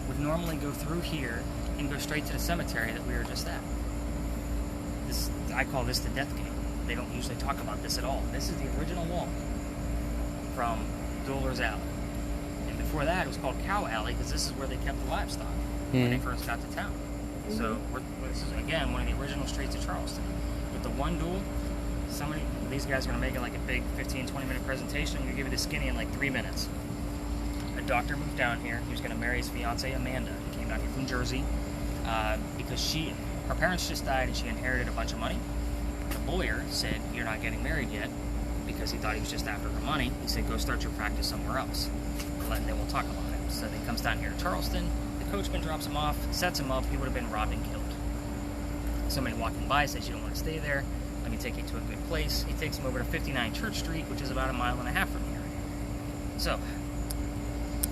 would normally go through here and go straight to the cemetery that we were just at. This, I call this the death gate. They don't usually talk about this at all. This is the original wall from Dueler's Alley. And before that, it was called Cow Alley because this is where they kept the livestock when they first got to town. So this is, again, one of the original streets of Charleston. With the one duel, these guys are going to make it like a big 15, 20-minute presentation. I'm going to give you the skinny in like 3 minutes. A doctor moved down here. He was going to marry his fiancée, Amanda. He came down here from Jersey because her parents just died and she inherited a bunch of money. The lawyer said, "You're not getting married yet," because he thought he was just after her money. He said, "Go start your practice somewhere else, and then we'll talk about it." So he comes down here to Charleston. The coachman drops him off, sets him up. He would have been robbed and killed. Somebody walking by says, "You don't want to stay there. Let me take you to a good place." He takes him over to 59 Church Street, which is about a mile and a half from here. So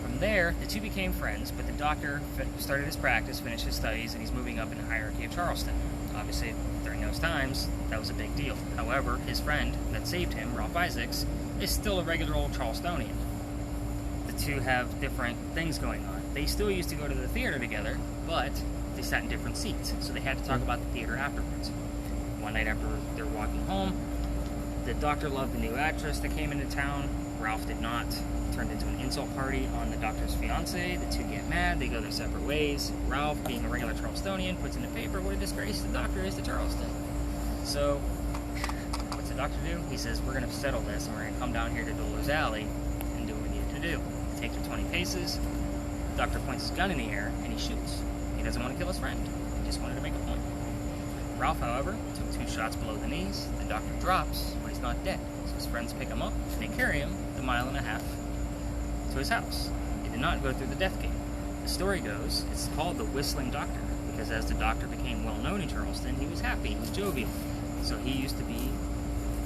from there, the two became friends, but the doctor started his practice, finished his studies, and he's moving up in the hierarchy of Charleston. Obviously, during those times, that was a big deal. However, his friend that saved him, Ralph Isaacs, is still a regular old Charlestonian. The two have different things going on. They still used to go to the theater together, but they sat in different seats, so they had to talk about the theater afterwards. One night after they're walking home, the doctor loved the new actress that came into town. Ralph did not. It turned into an insult party on the doctor's fiancée. The two get mad. They go their separate ways. Ralph, being a regular Charlestonian, puts in the paper what a disgrace the doctor is to Charleston. So, what's the doctor do? He says, "We're going to settle this, and we're going to come down here to Dueler's Alley and do what we need to do." He takes her 20 paces. The doctor points his gun in the air, and he shoots. He doesn't want to kill his friend. He just wanted to make a point. Ralph, however, took 2 shots below the knees. The doctor drops, but he's not dead. So his friends pick him up, and they carry him the mile and a half to his house. He did not go through the death gate. The story goes, it's called the Whistling Doctor, because as the doctor became well known in Charleston, he was happy, he was jovial. So he used to be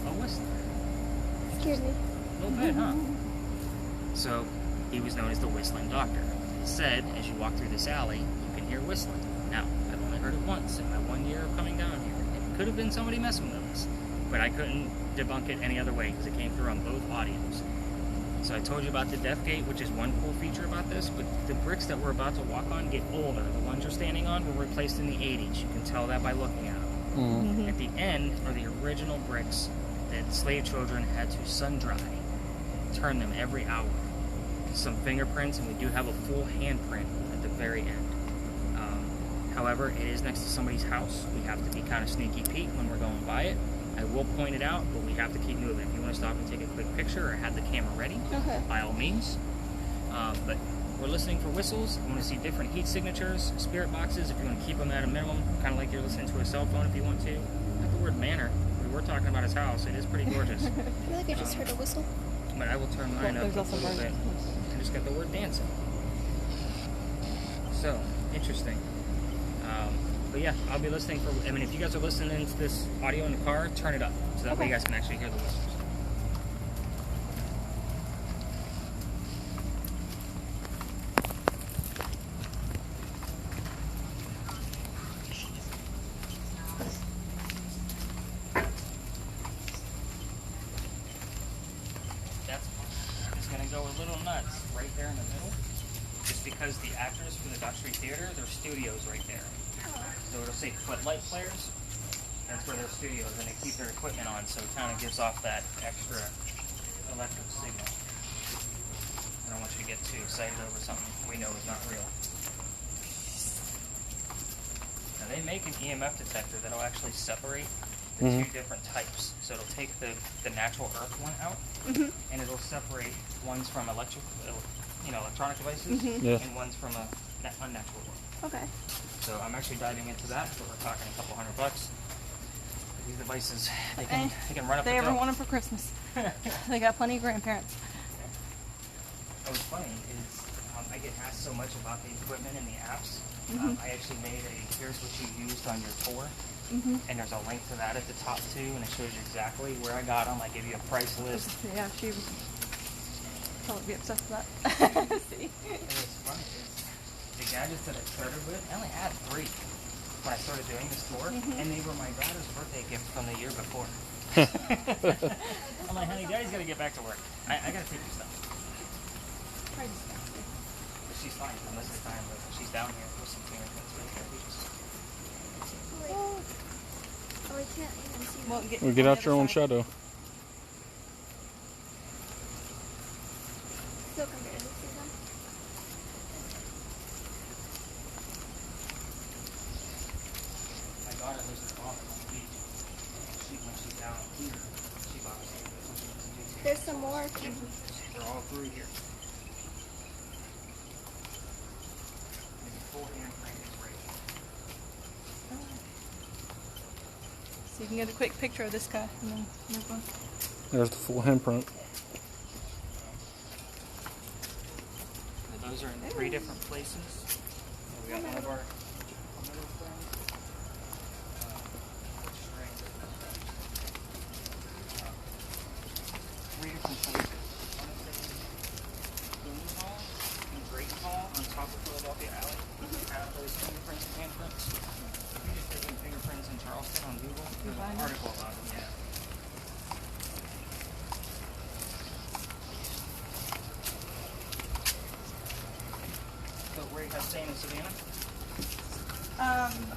a whistler. Scared me. A little bit, huh? So he was known as the Whistling Doctor. It said, as you walk through this alley, you can hear whistling. Now, I've only heard it once in my 1 year of coming down here. It could have been somebody messing with us, but I couldn't debunk it any other way because it came through on both audios. So I told you about the death gate, which is one cool feature about this, but the bricks that we're about to walk on get older. The ones you're standing on were replaced in the 80s. You can tell that by looking at them. At the end are the original bricks that slave children had to sun dry, turn them every hour. Some fingerprints, and we do have a full handprint at the very end. However, it is next to somebody's house. We have to be kind of sneaky Pete when we're going by it. I will point it out, but we have to keep moving. If you want to stop and take a quick picture or have the camera ready, by all means. But we're listening for whistles. I want to see different heat signatures, spirit boxes, if you want to keep them at a minimum, kind of like you're listening to a cell phone if you want to. Not the word manor. We were talking about his house. It is pretty gorgeous. I feel like I just heard a whistle. But I will turn mine up There's a also little bit. I just got the word dancing. So, interesting. But yeah, I'll be listening for, I mean, if you guys are listening to this audio in the car, turn it up. So that way you guys can actually hear the whistles. go a little nuts right there in the middle, just because the actors for the Dodge Street Theater, their studio's right there. So it'll say Footlight Players. That's where their studio is, and they keep their equipment on, so it kind of gives off that extra electric signal. I don't want you to get too excited over something we know is not real. Now they make an EMF detector that'll actually separate the two different types. So it'll take the natural earth one out, and it'll separate ones from electronic devices, and ones from a unnatural one. Okay. So I'm actually diving into that, but we're talking a couple $100. These devices, they can run up the They ever hill. want them for Christmas. They got plenty of grandparents. What's funny is I get asked so much about the equipment and the apps. I actually made here's what you used on your tour. And there's a link to that at the top too, and it shows you exactly where I got them. I give you a price list. Yeah, she would probably be obsessed with that. See? And what's funny is the gadgets that I started with, I only had 3 when I started doing this tour, and they were my daughter's birthday gift from the year before. I'm like, honey, Daddy's got to get back to work. I got to take your stuff. But she's fine for most of the time, but she's down here with some fingerprints right there. Oh, I can't even see Well, them. Well, get out your own shadow. Still can barely see them. My daughter lives in the office on the beach. When she's down here, she obviously does something to do here. There's some more. They're all through here. Maybe full handprint is right here. So you can get a quick picture of this guy and then move on. There's the full handprint. Those are in 3 different places. We got one of our middle friends. Three different places. One is in Boone Hall and Drayton Hall on top of Philadelphia Alley. Have those fingerprints and handprints. We just taking fingerprints in Charleston on Google. There's an article about them, yeah. So where you guys staying in Savannah?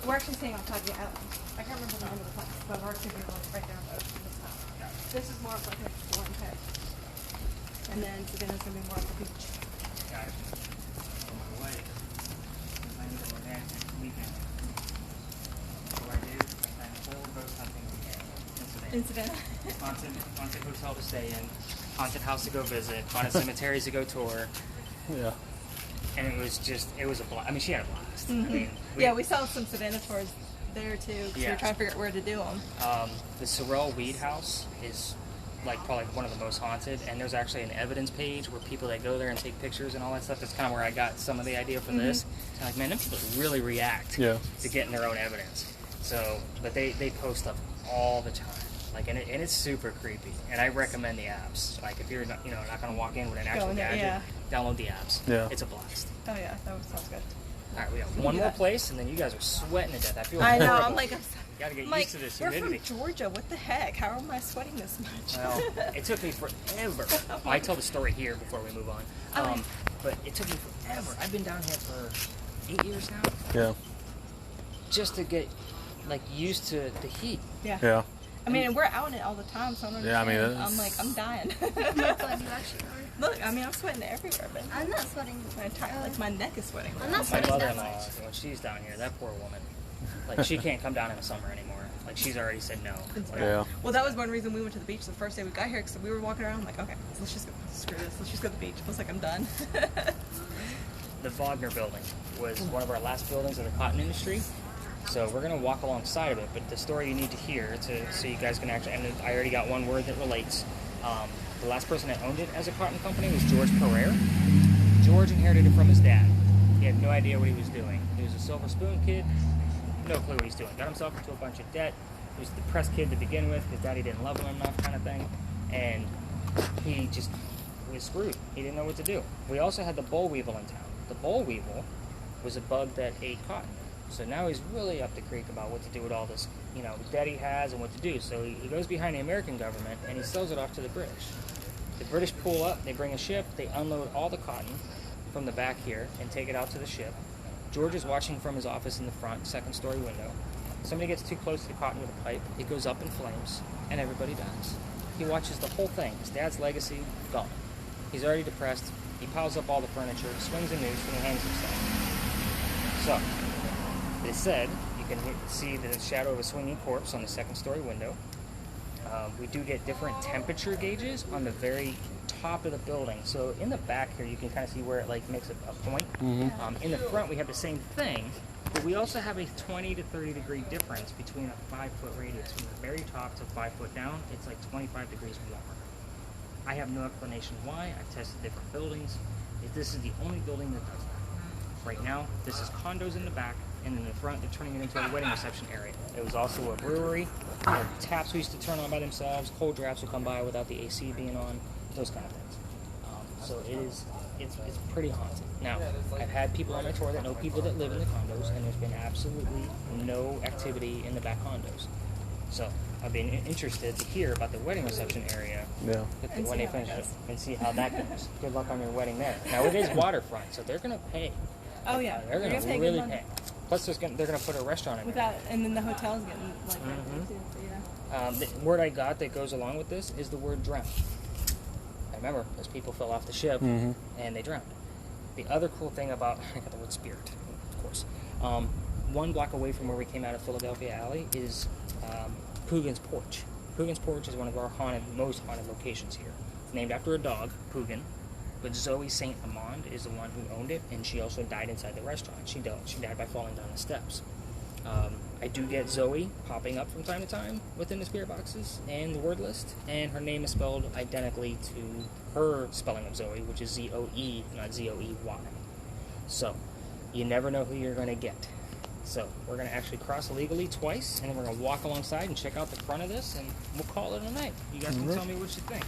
We're actually staying on top of the island. I can't remember the name of the place, but we're actually going to right down the ocean this time. This is more of like a exploring type. And then Savannah's going to be more of the beach. Guys, on my way, I need a romantic weekend. So what I do, I find a whole ghost hunting weekend in Savannah. In Savannah. Haunted hotel to stay in, haunted house to go visit, haunted cemeteries to go tour. Yeah. And it was a blast. I mean, she had a blast. I mean, We saw some Savannah tours there too, because we Yeah. were trying to figure out where to do them. The Sorrel Weed House is like probably one of the most haunted, and there's actually an evidence page where people that go there and take pictures and all that stuff. That's kind of where I got some of the idea for this. And like, man, them people really react to getting their own evidence. So, but they post stuff all the time. Like, and it's super creepy. And I recommend the apps. Like, if you're not, not going to walk in with an actual in there, gadget, download the apps. Yeah. It's a blast. Oh yeah, that sounds good. All right, we got one more place, and then you guys are sweating to death. I feel I know. horrible. I'm like, You got to get I'm used to this we're humidity. from Georgia. What the heck? How am I sweating this much? Well, it took me forever. I tell the story here before we move on. But it took me forever. I've been down here for 8 years now, Yeah. just to get used to the heat. Yeah. I mean, we're out in it all the time, so I don't Yeah, I mean, understand. I'm like, I'm dying. That's what you actually are. Look, I mean, I'm sweating everywhere, but I'm not sweating. my entire, like, my neck is sweating. I'm not My sweating that mother-in-law, much. when she's down here, that poor woman, like she can't come down in the summer anymore. Like she's already said no. Like, Yeah. Well, that was one reason we went to the beach the first day we got here, because we were walking around, I'm like, okay, let's just go, screw this, let's just go to the beach. I was like, I'm done. The Wagner building was one of our last buildings of the cotton industry. So we're going to walk alongside of it, but the story you need to hear so you guys can actually, and I already got one word that relates. The last person that owned it as a cotton company was George Pereira. George inherited it from his dad. He had no idea what he was doing. He was a silver spoon kid, no clue what he's doing. Got himself into a bunch of debt. He was a depressed kid to begin with because daddy didn't love him enough, kind of thing. And he just was screwed. He didn't know what to do. We also had the boll weevil in town. The boll weevil was a bug that ate cotton. So now he's really up the creek about what to do with all this, debt he has and what to do. So he goes behind the American government and he sells it off to the British. The British pull up, they bring a ship, they unload all the cotton from the back here and take it out to the ship. George is watching from his office in the front, second story window. Somebody gets too close to the cotton with a pipe, it goes up in flames, and everybody dies. He watches the whole thing. His dad's legacy, gone. He's already depressed. He piles up all the furniture, swings a noose, and he hangs himself. So, they said, you can see the shadow of a swinging corpse on the second story window. We do get different temperature gauges on the very top of the building. So in the back here, you can kind of see where it like makes a point. In the front, we have the same thing, but we also have a 20 to 30 degree difference between a 5-foot radius. From the very top to 5 foot down, it's like 25 degrees warmer. I have no explanation why. I've tested different buildings. This is the only building that does that. Right now, this is condos in the back, and in the front, they're turning it into a wedding reception area. It was also a brewery. Taps we used to turn on by themselves. Cold drafts would come by without the AC being on. Those kind of things. So it's pretty haunted. Now, I've had people on my tour that know people that live in the condos, and there's been absolutely no activity in the back condos. So I've been interested to hear about the wedding reception area. Yeah. When they finish it, and see how that goes. Good luck on your wedding there. Now it is waterfront, so they're gonna pay. Oh yeah, They're gonna pay really good money. pay. Plus, they're gonna put a restaurant in there. Without, and then the hotel's getting like right there too. So yeah. The word I got that goes along with this is the word drown. I remember those people fell off the ship and they drowned. The other cool thing about, I got the word spirit, of course. 1 block away from where we came out of Philadelphia Alley is Poogan's Porch. Poogan's Porch is one of our most haunted locations here. It's named after a dog, Poogan, but Zoe St. Amand is the one who owned it, and she also died inside the restaurant. She died by falling down the steps. I do get Zoe popping up from time to time within the spirit boxes and the word list, and her name is spelled identically to her spelling of Zoe, which is Z-O-E, not Z-O-E-Y. So, you never know who you're going to get. So, we're going to actually cross illegally twice, and then we're going to walk alongside and check out the front of this, and we'll call it a night. You guys can tell me what you think.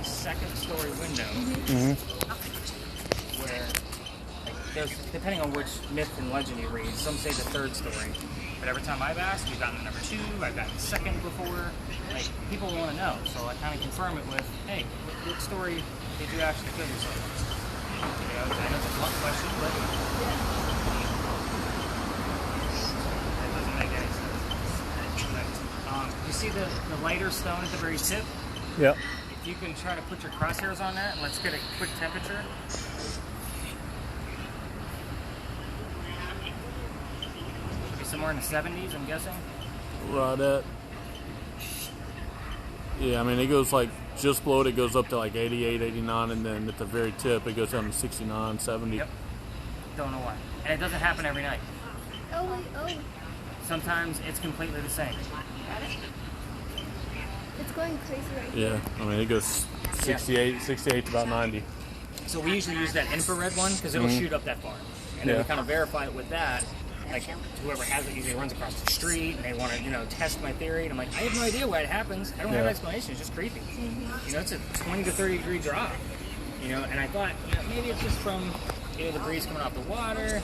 Second-story window, where, like, there's, depending on which myth and legend you read, some say the third story. But every time I've asked, we've gotten the number 2, I've gotten the second before. Like, people want to know, so I kind of confirm it with, hey, what story did you actually kill yourself? You know, I know it's a blunt question, but that doesn't make any sense. You see the lighter stone at the very tip? Yep. You can try to put your crosshairs on that, and let's get a quick temperature. Should be somewhere in the 70s, I'm guessing. Right at. Yeah, I mean, it goes like just below it goes up to like 88, 89, and then at the very tip, it goes down to 69, 70. Yep. Don't know why. And it doesn't happen every night. Oh, wait, oh. Sometimes it's completely the same. It's going crazy right Yeah, I mean, it goes 68 to about 90. So we usually use that infrared one because it'll shoot up that far. And then Yeah. we kind of verify it with that. Like, whoever has it usually runs across the street, and they want to, test my theory. And I'm like, I have no idea why it happens. I don't have an Yeah. explanation. It's just creepy. It's a 20 to 30 degree drop. And I thought, maybe it's just from, the breeze coming off the water.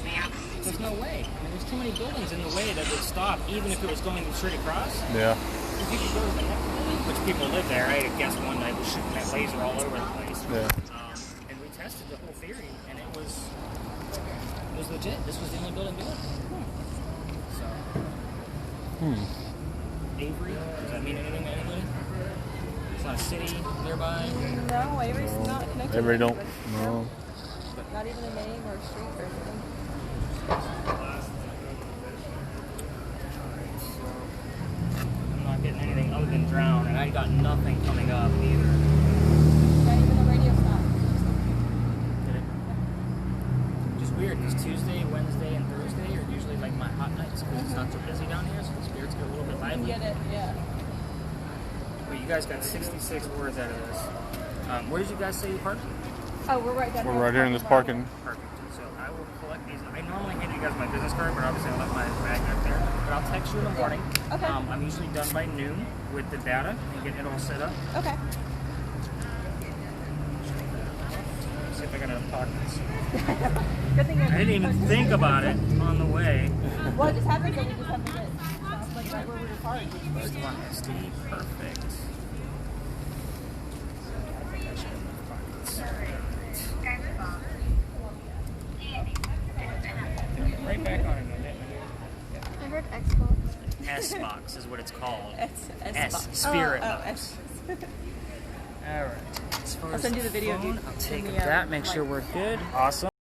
There's no way. There's too many buildings in the way that would stop, even if it was going straight across. Yeah. If you could go to the next building, which people live there. I guess one night was shooting that laser all over the place. Yeah. And we tested the whole theory, and it was legit. This was the only building doing it. So. Avery, does that mean anything to anybody? It's not a city nearby. No, Avery's not connected. Avery to don't. anybody. No. Not even a name or a street or anything. I'm not getting anything other than drown, and I got nothing coming up either. Not even a radio stop. Did it? Just weird, because Tuesday, Wednesday, and Thursday are usually like my hot nights because it's not so busy down here, so the spirits get a little bit You lively. get it, yeah. But you guys got 66 words out of this. Where did you guys say you parked? Oh, we're right down We're here. right here in this parking. Perfect. So I will collect these. I normally hand you guys my business card, but obviously I left my bag up there. But I'll text you in the morning. Okay. I'm usually done by noon with the data and getting it all set up. Okay. See if I got enough pockets. Good thing I didn't even think about it on the way. Well, it just happens that we just have to get stuff like right where we were parked. Just one SD. Perfect. Right back on it, didn't I heard Xbox. I? S-Box is what it's called. S. Spirit Oh, Box. S. All right. As far I'll as send you the video, phone, dude. I'll take In the, that, make sure we're good. Awesome.